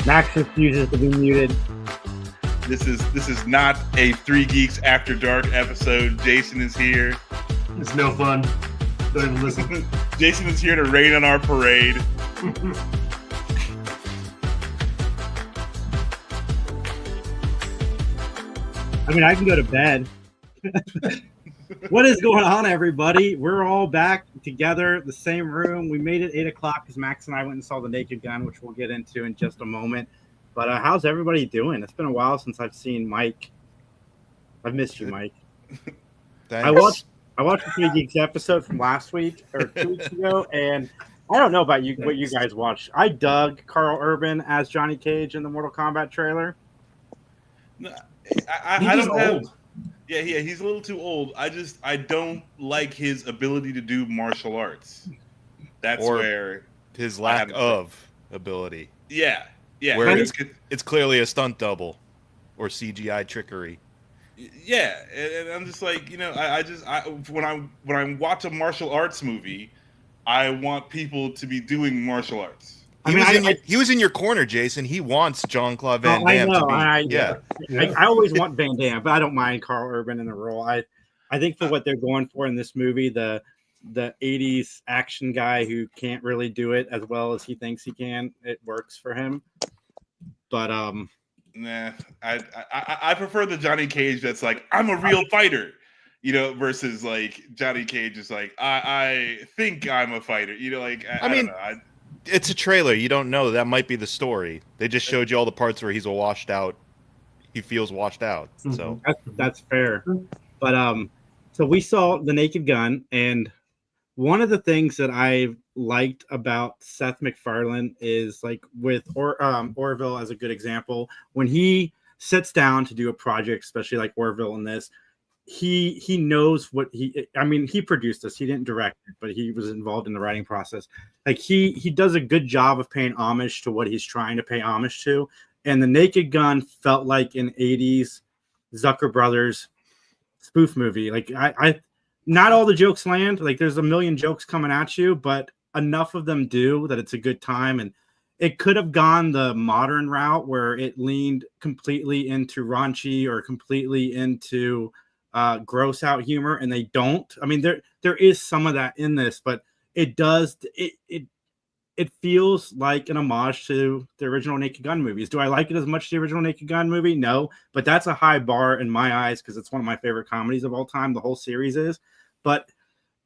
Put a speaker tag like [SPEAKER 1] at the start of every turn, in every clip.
[SPEAKER 1] Max refuses to be muted.
[SPEAKER 2] This is not a Three Geeks After Dark episode. Jason is here.
[SPEAKER 3] It's no fun. Don't even listen.
[SPEAKER 2] Jason is here to rain on our parade.
[SPEAKER 1] I mean, I can go to bed. What is going on, everybody? We're all back together, the same room. We made it 8 o'clock because Max and I went and saw The Naked Gun, which we'll get into in just a moment. But how's everybody doing? It's been a while since I've seen Mike. I've missed you, Mike.
[SPEAKER 4] Thanks.
[SPEAKER 1] I watched the Three Geeks episode from last week or 2 weeks ago, and I don't know about you, what you guys watched. I dug Carl Urban as Johnny Cage in the Mortal Kombat trailer.
[SPEAKER 2] No, I don't have. Yeah, he's a little too old. I don't like his ability to do martial arts. That's where
[SPEAKER 4] his lack of ability.
[SPEAKER 2] Yeah.
[SPEAKER 4] Where it's clearly a stunt double or CGI trickery.
[SPEAKER 2] Yeah, and I'm just like, when I watch a martial arts movie, I want people to be doing martial arts.
[SPEAKER 4] He was in your corner, Jason. He wants Jean-Claude Van Damme to be.
[SPEAKER 1] I always want Van Damme, but I don't mind Carl Urban in the role. I think for what they're going for in this movie, the 80s action guy who can't really do it as well as he thinks he can, it works for him. But
[SPEAKER 2] nah, I prefer the Johnny Cage that's like, I'm a real fighter, versus like Johnny Cage is like, I think I'm a fighter, I don't know.
[SPEAKER 4] It's a trailer. You don't know. That might be the story. They just showed you all the parts where he's he feels washed out.
[SPEAKER 1] Mm-hmm.
[SPEAKER 4] So
[SPEAKER 1] that's fair. But so we saw The Naked Gun, and one of the things that I liked about Seth MacFarlane is like with Orville as a good example, when he sits down to do a project, especially like Orville in this, he knows what he produced this. He didn't direct it, but he was involved in the writing process. Like he does a good job of paying homage to what he's trying to pay homage to. And The Naked Gun felt like an 80s Zucker Brothers spoof movie. Like I not all the jokes land. Like there's a million jokes coming at you, but enough of them do that it's a good time. And it could have gone the modern route where it leaned completely into raunchy or completely into gross out humor, and they don't. I mean, there is some of that in this, but it feels like an homage to the original Naked Gun movies. Do I like it as much as the original Naked Gun movie? No, but that's a high bar in my eyes because it's one of my favorite comedies of all time. The whole series is, but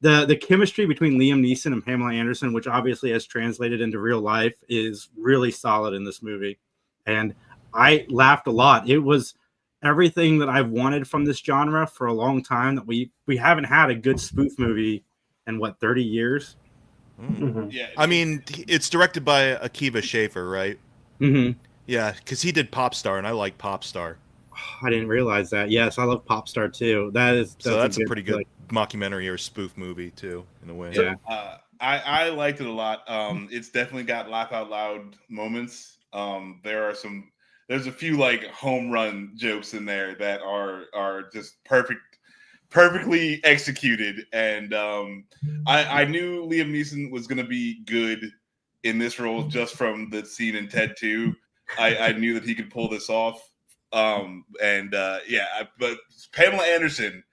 [SPEAKER 1] the chemistry between Liam Neeson and Pamela Anderson, which obviously has translated into real life, is really solid in this movie, and I laughed a lot. It was everything that I've wanted from this genre for a long time, that we haven't had a good spoof movie in 30 years.
[SPEAKER 4] Mm-hmm. Yeah, I mean, it's directed by Akiva Schaffer, right?
[SPEAKER 1] Mm-hmm.
[SPEAKER 4] Yeah, because he did Popstar, and I like Popstar.
[SPEAKER 1] I didn't realize that. Yes, I love Popstar too. That's
[SPEAKER 4] a pretty good mockumentary or spoof movie too, in a way.
[SPEAKER 1] Yeah,
[SPEAKER 2] I liked it a lot. It's definitely got laugh out loud moments. There's a few like home run jokes in there that are just perfectly executed. And I knew Liam Neeson was going to be good in this role just from the scene in Ted 2. I knew that he could pull this off. But Pamela Anderson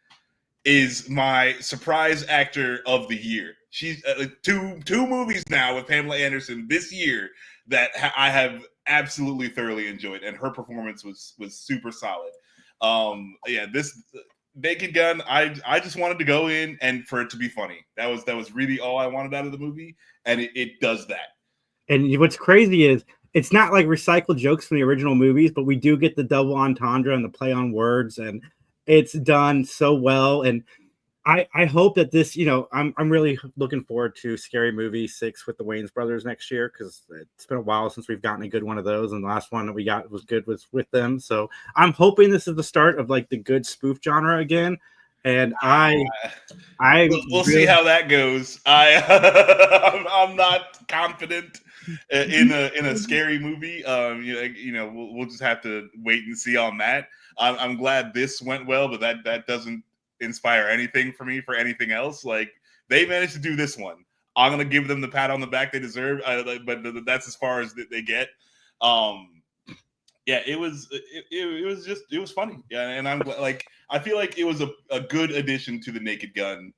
[SPEAKER 2] is my surprise actor of the year. She's two movies now with Pamela Anderson this year that I have absolutely thoroughly enjoyed, and her performance was super solid. This Naked Gun, I just wanted to go in and for it to be funny. That was really all I wanted out of the movie, and it does that.
[SPEAKER 1] And what's crazy is it's not like recycled jokes from the original movies, but we do get the double entendre and the play on words, and it's done so well. And I hope that this, I'm really looking forward to Scary Movie 6 with the Wayans brothers next year, because it's been a while since we've gotten a good one of those, and the last one that we got was with them. So I'm hoping this is the start of like the good spoof genre again. And
[SPEAKER 2] we'll see how that goes. I'm not confident in a scary movie. We'll just have to wait and see on that. I'm glad this went well, but that doesn't inspire anything for me for anything else. Like they managed to do this one. I'm gonna give them the pat on the back they deserve, but that's as far as they get. Yeah, it was funny. Yeah, and I'm like, I feel like it was a good addition to the Naked Gun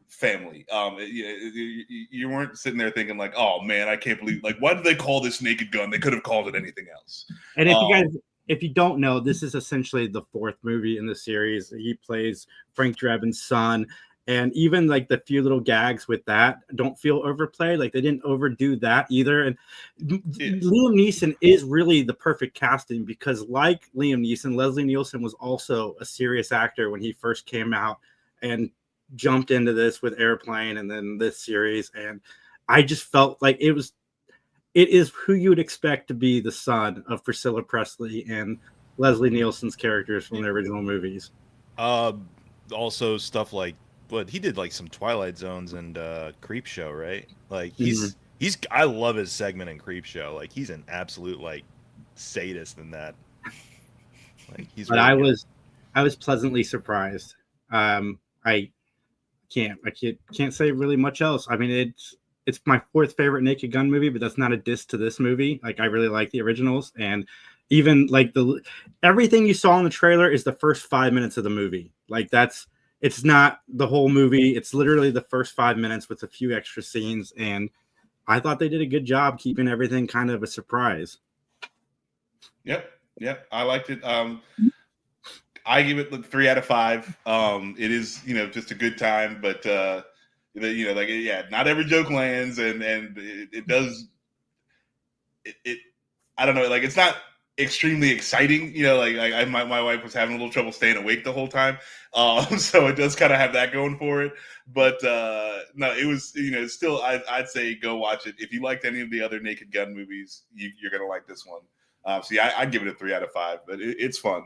[SPEAKER 2] family. You weren't sitting there thinking like, oh man, I can't believe, like, why did they call this Naked Gun? They could have called it anything else.
[SPEAKER 1] And if you don't know, this is essentially the fourth movie in the series. He plays Frank Drebin's son. And even like the few little gags with that don't feel overplayed. Like they didn't overdo that either. And Liam Neeson is really the perfect casting because, like Liam Neeson, Leslie Nielsen was also a serious actor when he first came out and jumped into this with Airplane and then this series. And I just felt like it is who you would expect to be the son of Priscilla Presley and Leslie Nielsen's characters from the original movies.
[SPEAKER 4] Also stuff like, but he did like some Twilight Zones and Creep Show, right? Like he's I love his segment in Creep Show. Like he's an absolute like sadist in that. Like he's.
[SPEAKER 1] But really I was pleasantly surprised. I can't say really much else. I mean, it's my fourth favorite Naked Gun movie, but that's not a diss to this movie. Like I really like the originals, and even like everything you saw in the trailer is the first 5 minutes of the movie. Like it's not the whole movie. It's literally the first 5 minutes with a few extra scenes. And I thought they did a good job keeping everything kind of a surprise.
[SPEAKER 2] Yep. I liked it. I give it 3 out of 5. It is, just a good time, but not every joke lands, and it does. I don't know. Like it's not extremely exciting, my wife was having a little trouble staying awake the whole time, so it does kind of have that going for it, but no, it was, still, I'd say go watch it. If you liked any of the other Naked Gun movies, you're gonna like this one. I'd give it a 3 out of 5, but it's fun.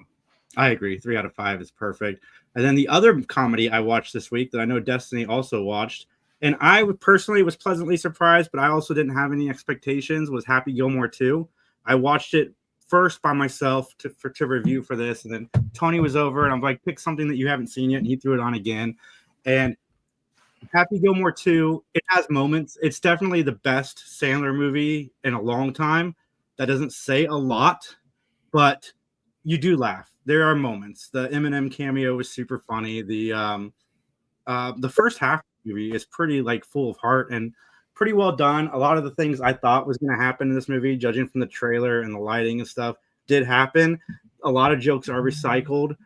[SPEAKER 1] I agree, 3 out of 5 is perfect. And then the other comedy I watched this week that I know Destiny also watched, and I personally was pleasantly surprised, but I also didn't have any expectations, was Happy Gilmore 2. I watched it first by myself to review for this, and then Tony was over and I'm like, pick something that you haven't seen yet, and he threw it on again. And Happy Gilmore 2, it has moments. It's definitely the best Sandler movie in a long time. That doesn't say a lot, but you do laugh. There are moments. The Eminem cameo was super funny. The first half of the movie is pretty like full of heart and pretty well done. A lot of the things I thought was going to happen in this movie, judging from the trailer and the lighting and stuff, did happen. A lot of jokes are recycled,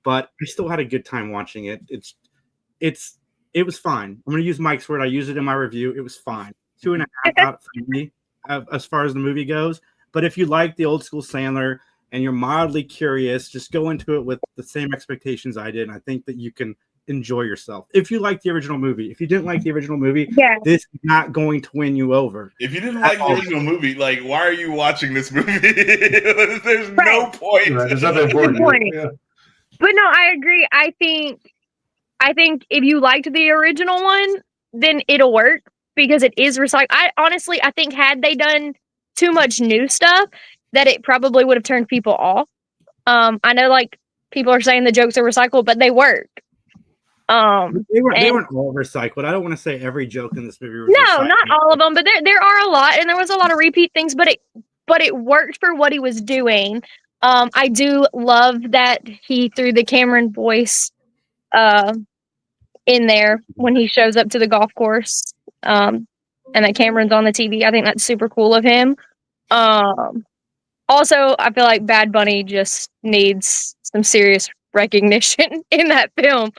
[SPEAKER 1] but I still had a good time watching it. It was fine. I'm going to use Mike's word. I used it in my review. It was fine. 2.5 out for me as far as the movie goes. But if you like the old school Sandler and you're mildly curious, just go into it with the same expectations I did. And I think that you can enjoy yourself. If you like the original movie, if you didn't like the original movie, this is not going to win you over.
[SPEAKER 2] If you didn't like the original movie, like, why are you watching this movie? There's no point.
[SPEAKER 3] Right, there's nothing important. Yeah.
[SPEAKER 5] But no, I agree. I think if you liked the original one, then it'll work because it is recycled. I think had they done too much new stuff, that it probably would have turned people off. I know like people are saying the jokes are recycled, but they work.
[SPEAKER 1] They weren't all recycled. I don't want to say every joke in this movie was recycled.
[SPEAKER 5] Not all of them, but there are a lot, and there was a lot of repeat things, but it worked for what he was doing. I do love that he threw the Cameron voice in there when he shows up to the golf course, and that Cameron's on the TV. I think that's super cool of him. Also, I feel like Bad Bunny just needs some serious recognition in that film.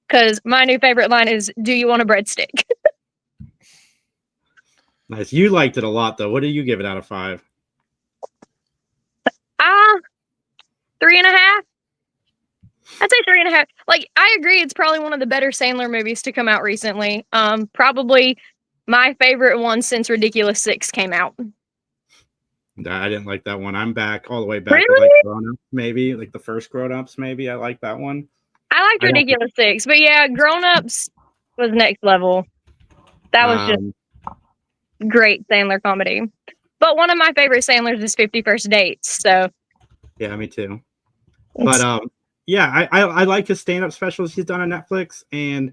[SPEAKER 5] Because my new favorite line is, "Do you want a breadstick?"
[SPEAKER 1] Nice. You liked it a lot, though. What do you give it out of 5?
[SPEAKER 5] 3.5. I'd say 3.5. Like, I agree. It's probably one of the better Sandler movies to come out recently. Probably my favorite one since Ridiculous 6 came out.
[SPEAKER 1] I didn't like that one. I'm back all the way back
[SPEAKER 5] Really?
[SPEAKER 1] to like Grown Ups, maybe like the first Grown Ups. Maybe I like that one.
[SPEAKER 5] I liked Ridiculous 6, but yeah, Grown Ups was next level. That was just great Sandler comedy. But one of my favorite Sandlers is 50 First Dates. So
[SPEAKER 1] yeah, me too. But yeah, I like his stand-up specials he's done on Netflix, and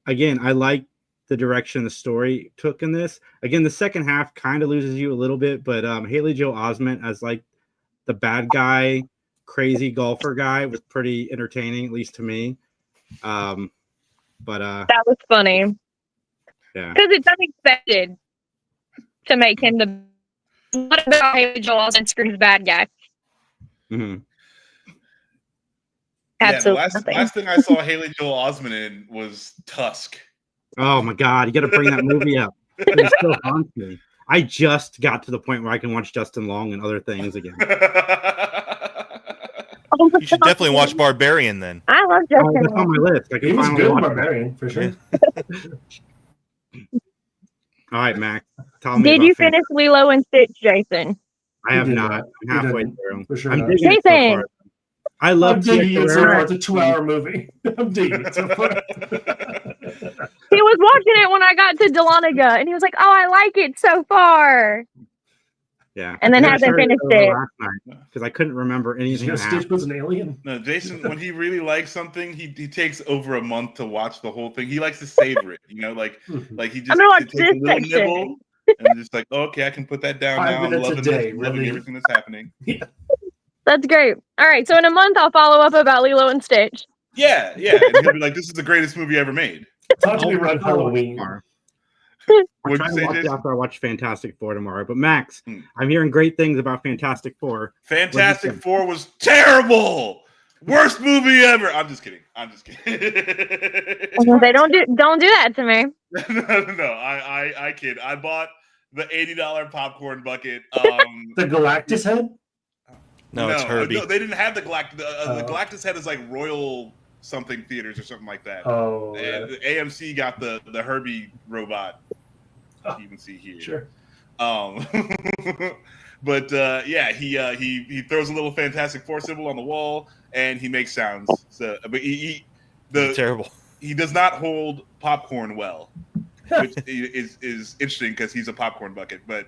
[SPEAKER 1] again, I like the direction the story took in this. Again, the second half kind of loses you a little bit, but Haley Joel Osment as like the bad guy, crazy golfer guy was pretty entertaining, at least to me. But
[SPEAKER 5] that was funny.
[SPEAKER 1] Yeah,
[SPEAKER 5] because it's unexpected to make him the. What about Haley Joel Osment screams bad guy?
[SPEAKER 1] mm-hmm.
[SPEAKER 5] Absolutely.
[SPEAKER 2] Yeah, the last thing I saw Haley Joel Osment in was Tusk.
[SPEAKER 1] Oh my God, you got to bring that movie up. It still haunts me. I just got to the point where I can watch Justin Long and other things again.
[SPEAKER 4] You should definitely watch Barbarian then.
[SPEAKER 5] I love Justin
[SPEAKER 1] That's on my list. I
[SPEAKER 3] He
[SPEAKER 1] can
[SPEAKER 3] was
[SPEAKER 1] finally
[SPEAKER 3] good in
[SPEAKER 1] watch it.
[SPEAKER 3] Barbarian, for sure.
[SPEAKER 1] All right, Max. Tell me.
[SPEAKER 5] Did
[SPEAKER 1] about
[SPEAKER 5] you
[SPEAKER 1] Fantastic-
[SPEAKER 5] finish Lilo and Stitch, Jason?
[SPEAKER 1] I have
[SPEAKER 3] He did
[SPEAKER 1] not.
[SPEAKER 3] not.
[SPEAKER 1] I'm
[SPEAKER 3] He
[SPEAKER 1] halfway
[SPEAKER 3] didn't,
[SPEAKER 1] through.
[SPEAKER 3] for sure
[SPEAKER 1] I'm
[SPEAKER 3] not.
[SPEAKER 1] digging it so
[SPEAKER 5] Jason!
[SPEAKER 1] far. I love
[SPEAKER 3] I'm digging it so
[SPEAKER 1] Carrera.
[SPEAKER 3] far. It's a 2-hour movie. I'm digging it so far.
[SPEAKER 5] He was watching it when I got to Dahlonega, and he was like, "Oh, I like it so far."
[SPEAKER 1] Yeah.
[SPEAKER 5] And then
[SPEAKER 1] I
[SPEAKER 5] hasn't
[SPEAKER 1] started
[SPEAKER 5] finished
[SPEAKER 1] over
[SPEAKER 5] it.
[SPEAKER 1] last night because I couldn't remember
[SPEAKER 3] Did
[SPEAKER 1] anything
[SPEAKER 3] you know
[SPEAKER 1] that
[SPEAKER 3] Stitch
[SPEAKER 1] happened.
[SPEAKER 3] was an alien?
[SPEAKER 2] No, Jason, when he really likes something, he takes over a month to watch the whole thing. He likes to savor it, you know, like he just
[SPEAKER 5] I'm gonna watch
[SPEAKER 2] takes a
[SPEAKER 5] this
[SPEAKER 2] little
[SPEAKER 5] section.
[SPEAKER 2] nibble and just like, okay, I can put that down
[SPEAKER 3] 5
[SPEAKER 2] now. I'm
[SPEAKER 3] minutes a
[SPEAKER 2] loving
[SPEAKER 3] day,
[SPEAKER 2] this, I'm loving
[SPEAKER 3] really.
[SPEAKER 2] everything that's happening.
[SPEAKER 5] That's great. All right, so in a month I'll follow up about Lilo and Stitch.
[SPEAKER 2] Yeah, and he'll be like, "This is the greatest movie ever made."
[SPEAKER 3] Talk to me around Halloween.
[SPEAKER 1] Tomorrow.
[SPEAKER 2] What'd
[SPEAKER 1] I'm
[SPEAKER 2] you
[SPEAKER 1] trying to
[SPEAKER 2] say,
[SPEAKER 1] watch it
[SPEAKER 2] Jason?
[SPEAKER 1] after I watch Fantastic Four tomorrow. But Max,
[SPEAKER 2] Hmm.
[SPEAKER 1] I'm hearing great things about Fantastic Four.
[SPEAKER 2] Fantastic
[SPEAKER 1] think?
[SPEAKER 2] Four was terrible. Worst movie ever. I'm just kidding.
[SPEAKER 5] They don't do that to me.
[SPEAKER 2] No, I kid. I bought the $80 popcorn bucket.
[SPEAKER 3] The Galactus head?
[SPEAKER 4] No, it's Herbie.
[SPEAKER 2] No, they didn't have the Galactus. The
[SPEAKER 3] Oh.
[SPEAKER 2] Galactus head is like Royal something theaters or something like that.
[SPEAKER 3] Oh,
[SPEAKER 2] And the AMC got the Herbie robot. You can see here.
[SPEAKER 3] sure.
[SPEAKER 2] But yeah, he throws a little Fantastic Four symbol on the wall and he makes sounds. So, but
[SPEAKER 4] Terrible.
[SPEAKER 2] he does not hold popcorn well, which is interesting because he's a popcorn bucket, but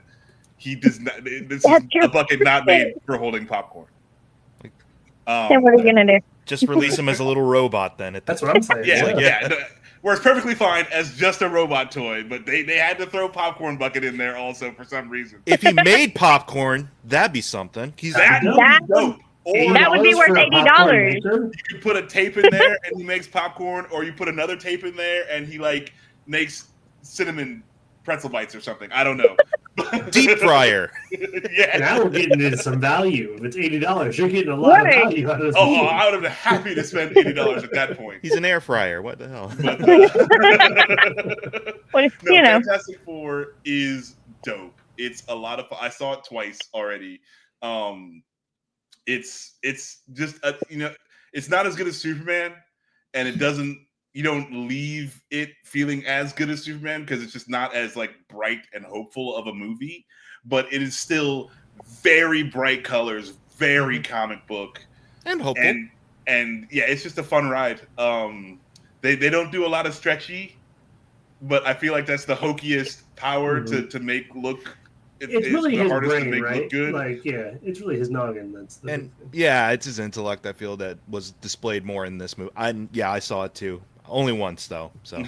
[SPEAKER 2] he does not. This is a bucket not made for holding popcorn.
[SPEAKER 5] Then what are you gonna do?
[SPEAKER 4] Just release him as a little robot then.
[SPEAKER 3] That's what I'm saying.
[SPEAKER 2] Yeah. Where it's perfectly fine as just a robot toy, but they had to throw popcorn bucket in there also for some reason.
[SPEAKER 4] If he made popcorn, that'd be something.
[SPEAKER 2] That would
[SPEAKER 5] That
[SPEAKER 2] be dope. Or
[SPEAKER 5] That would be worth
[SPEAKER 3] for a
[SPEAKER 5] $80.
[SPEAKER 3] popcorn maker?
[SPEAKER 2] you could put a tape in there and he makes popcorn, or you put another tape in there and he like makes cinnamon pretzel bites or something. I don't know.
[SPEAKER 4] Deep fryer.
[SPEAKER 2] Yeah.
[SPEAKER 3] Now we're getting into some value. If it's $80, you're getting a lot
[SPEAKER 5] Right.
[SPEAKER 3] of value out of this
[SPEAKER 2] Oh,
[SPEAKER 3] movie.
[SPEAKER 2] I would have been happy to spend $80 at that point.
[SPEAKER 4] He's an air fryer. What the hell?
[SPEAKER 2] But,
[SPEAKER 5] What if,
[SPEAKER 2] no,
[SPEAKER 5] you know?
[SPEAKER 2] Fantastic Four is dope. It's a lot of fun. I saw it twice already. It's just it's not as good as Superman, and it doesn't. You don't leave it feeling as good as Superman because it's just not as like bright and hopeful of a movie. But it is still very bright colors, very comic book,
[SPEAKER 4] And hopeful.
[SPEAKER 2] and yeah, it's just a fun ride. They don't do a lot of stretchy, but I feel like that's the hokiest power to make look.
[SPEAKER 3] It's really
[SPEAKER 2] the
[SPEAKER 3] his
[SPEAKER 2] hardest to
[SPEAKER 3] brain,
[SPEAKER 2] make
[SPEAKER 3] right?
[SPEAKER 2] look good.
[SPEAKER 3] Like, yeah, it's really his noggin. That's the
[SPEAKER 4] And yeah, it's his intellect. I feel that was displayed more in this movie. I saw it too. Only once though. So,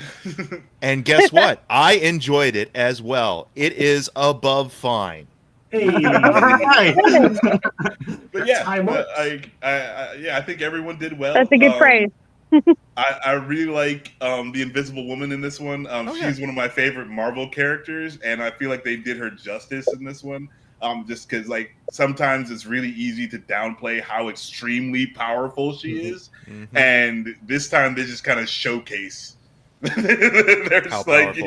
[SPEAKER 4] and guess what? I enjoyed it as well. It is above fine.
[SPEAKER 3] Hey,
[SPEAKER 2] But yeah,
[SPEAKER 3] Time up.
[SPEAKER 2] I think everyone did well.
[SPEAKER 5] That's a good phrase.
[SPEAKER 2] I really like the Invisible Woman in this one. She's one of my favorite Marvel characters, and I feel like they did her justice in this one. Just because like sometimes it's really easy to downplay how extremely powerful she is, and this time they just kind of showcase. They're just like,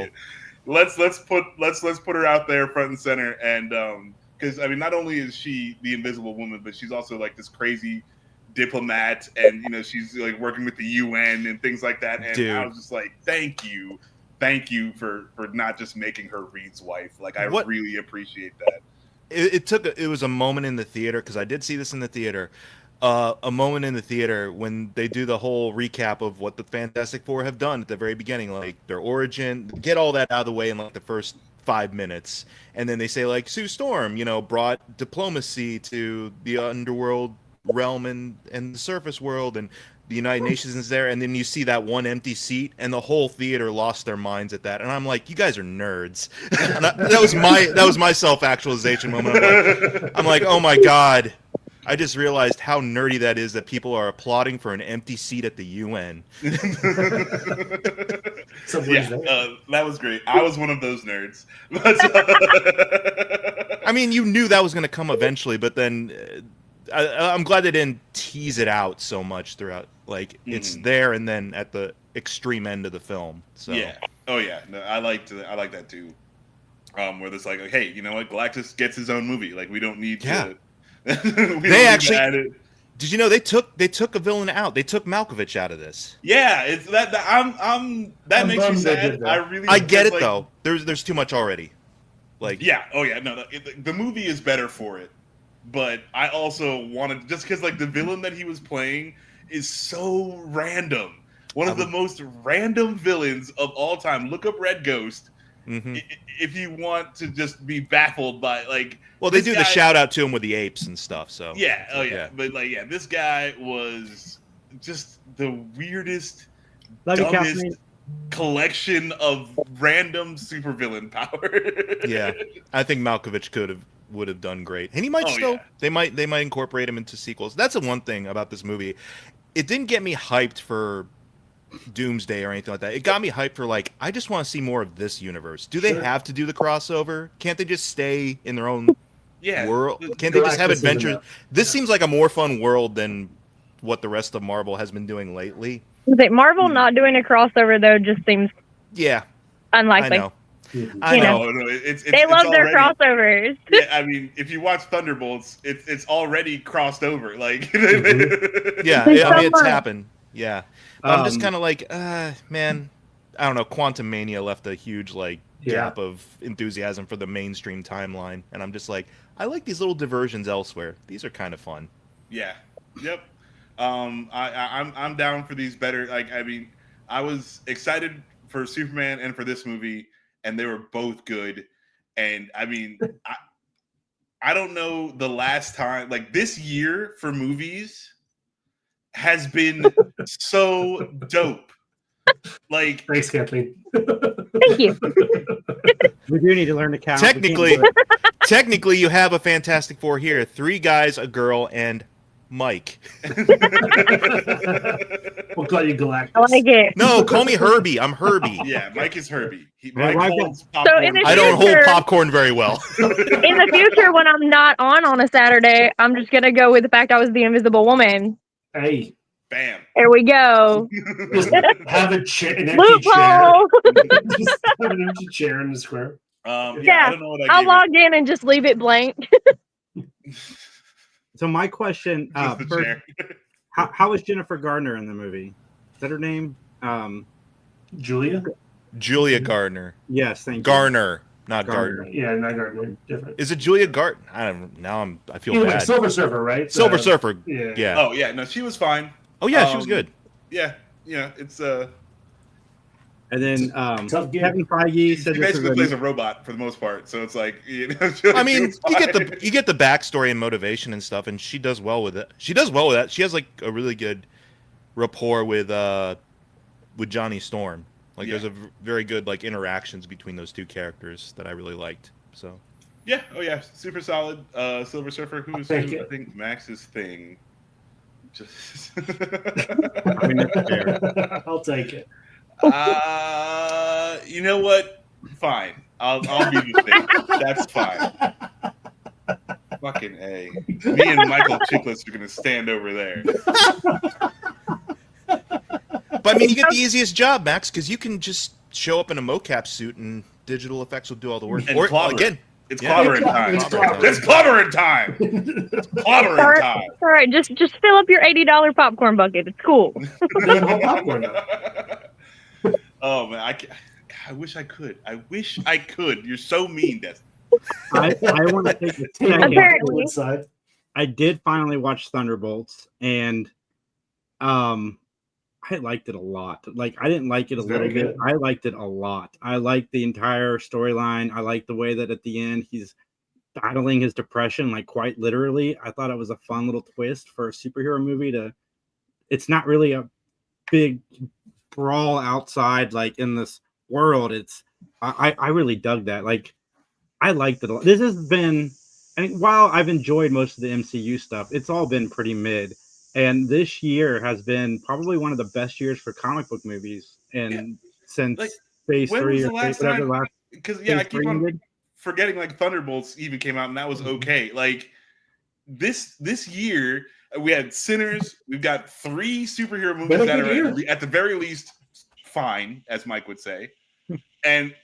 [SPEAKER 2] let's put her out there front and center, and because I mean, not only is she the Invisible Woman, but she's also like this crazy diplomat, and she's like working with the UN and things like that. And I was just like, thank you for not just making her Reed's wife. Like I really appreciate that.
[SPEAKER 4] It was a moment in the theater because I did see this in the theater. A moment in the theater when they do the whole recap of what the Fantastic Four have done at the very beginning, like their origin, get all that out of the way in like the first 5 minutes, and then they say like Sue Storm, brought diplomacy to the underworld realm and the surface world, and the United Nations is there, and then you see that one empty seat, and the whole theater lost their minds at that. And I'm like, you guys are nerds. And that was my self-actualization moment. I'm like, oh my god. I just realized how nerdy that is that people are applauding for an empty seat at the UN.
[SPEAKER 2] That was great. I was one of those nerds.
[SPEAKER 4] I mean, you knew that was going to come eventually, but then I'm glad they didn't tease it out so much throughout. Like, it's there and then at the extreme end of the film. So
[SPEAKER 2] yeah. Oh yeah. No, I like that too. Where there's like, hey, you know what? Galactus gets his own movie. Like, we don't need to.
[SPEAKER 4] They actually. Did you know they took a villain out? They took Malkovich out of this.
[SPEAKER 2] Yeah, it's that I'm makes me sad.
[SPEAKER 4] I get it though. There's too much already. Like,
[SPEAKER 2] yeah, oh yeah, no, the movie is better for it. But I also wanted, just because like the villain that he was playing is so random. One of the most random villains of all time. Look up Red Ghost. Mm-hmm. If you want to just be baffled by like,
[SPEAKER 4] well, they do the shout out to him with the apes and stuff. So
[SPEAKER 2] yeah, oh yeah, but like this guy was just the weirdest, dumbest collection of random supervillain power.
[SPEAKER 4] Yeah, I think Malkovich would have done great, and he might they might incorporate him into sequels. That's the one thing about this movie. It didn't get me hyped for Doomsday or anything like that. It got me hyped for like, I just want to see more of this universe. Do they have to do the crossover? Can't they just stay in their own world? Can't they just have adventures? This seems like a more fun world than what the rest of Marvel has been doing lately.
[SPEAKER 5] Marvel not doing a crossover though just seems unlikely.
[SPEAKER 4] I know.
[SPEAKER 2] I know. No,
[SPEAKER 5] they love their crossovers.
[SPEAKER 2] Yeah, I mean, if you watch Thunderbolts, it's already crossed over. Like,
[SPEAKER 4] yeah, I mean, it's happened. Yeah. But I'm just kind of like, man, I don't know. Quantum Mania left a huge gap of enthusiasm for the mainstream timeline, and I'm just like, I like these little diversions elsewhere. These are kind of fun.
[SPEAKER 2] Yeah. Yep. I'm down for these better. Like, I mean, I was excited for Superman and for this movie, and they were both good. And I mean, I don't know the last time, like this year for movies has been so dope. Like,
[SPEAKER 3] thanks, Kathleen.
[SPEAKER 5] Thank you.
[SPEAKER 1] We do need to learn to count.
[SPEAKER 4] Technically, you have a Fantastic Four here: 3 guys, a girl, and Mike.
[SPEAKER 3] We'll call you Galactus.
[SPEAKER 5] I like it.
[SPEAKER 4] No, call me Herbie. I'm Herbie.
[SPEAKER 2] Yeah, Mike is Herbie.
[SPEAKER 1] I
[SPEAKER 4] don't hold popcorn very well.
[SPEAKER 5] In the future, when I'm not on a Saturday, I'm just gonna go with the fact I was the Invisible Woman.
[SPEAKER 3] Hey.
[SPEAKER 2] Bam.
[SPEAKER 5] There we go.
[SPEAKER 3] Just have an empty chair.
[SPEAKER 5] Loophole.
[SPEAKER 3] Just have an empty chair in the square.
[SPEAKER 2] I don't know what
[SPEAKER 5] I'll log in and just leave it blank.
[SPEAKER 1] So my question, first, how is Jennifer Garner in the movie? Is that her name?
[SPEAKER 3] Julia
[SPEAKER 4] Gardner.
[SPEAKER 1] Yes, thank you.
[SPEAKER 4] Garner, not Gardner.
[SPEAKER 3] Yeah, not Gardner. Different.
[SPEAKER 4] Is it Julia Gardner? I feel bad.
[SPEAKER 3] Like Silver Surfer, right?
[SPEAKER 4] Silver Surfer.
[SPEAKER 3] Yeah.
[SPEAKER 2] Oh yeah, no, she was fine.
[SPEAKER 4] Oh yeah, she was good.
[SPEAKER 2] Yeah, it's
[SPEAKER 1] And then Kevin Feige said
[SPEAKER 2] she basically plays a robot for the most part, so it's like,
[SPEAKER 4] I mean, you get the backstory and motivation and stuff, and she does well with it. She has like a really good rapport with Johnny Storm. Like there's a very good like interactions between those two characters that I really liked. So
[SPEAKER 2] yeah, super solid. Silver Surfer, who I think Max's thing. Just
[SPEAKER 1] I mean, that's fair.
[SPEAKER 3] I'll take it.
[SPEAKER 2] You know what? Fine. I'll be the thing. That's fine. Fucking A. Me and Michael Chiklis are gonna stand over there.
[SPEAKER 4] But I mean, you get the easiest job, Max, because you can just show up in a mocap suit and digital effects will do all the work.
[SPEAKER 2] And it's
[SPEAKER 4] Yeah.
[SPEAKER 2] clobbering time. It's clobbering time. It's clobbering time.
[SPEAKER 5] All right, just fill up your $80 popcorn bucket. It's cool.
[SPEAKER 2] Oh man, I wish I could. I wish I could. You're so mean, Destin.
[SPEAKER 1] I want to take a second.
[SPEAKER 5] Apparently.
[SPEAKER 1] I did finally watch Thunderbolts, and I liked it a lot. Like, I didn't like it a little bit. I liked it a lot. I liked the entire storyline. I liked the way that at the end battling his depression, like quite literally. I thought it was a fun little twist for a superhero movie. It's not really a big brawl outside, like in this world. I really dug that. Like, I liked it a lot. This has been, and while I've enjoyed most of the MCU stuff, it's all been pretty mid. And this year has been probably one of the best years for comic book movies, and since
[SPEAKER 2] Like,
[SPEAKER 1] Phase
[SPEAKER 2] when
[SPEAKER 1] 3
[SPEAKER 2] was
[SPEAKER 1] or
[SPEAKER 2] the last
[SPEAKER 1] whatever
[SPEAKER 2] time?
[SPEAKER 1] last
[SPEAKER 2] Because I
[SPEAKER 1] Phase
[SPEAKER 2] keep
[SPEAKER 1] 3
[SPEAKER 2] on
[SPEAKER 1] ended.
[SPEAKER 2] forgetting like Thunderbolts even came out and that was okay. Like this year we had Sinners. We've got 3 superhero movies
[SPEAKER 3] Been a
[SPEAKER 2] that
[SPEAKER 3] good
[SPEAKER 2] are
[SPEAKER 3] year.
[SPEAKER 2] at the very least fine, as Mike would say, and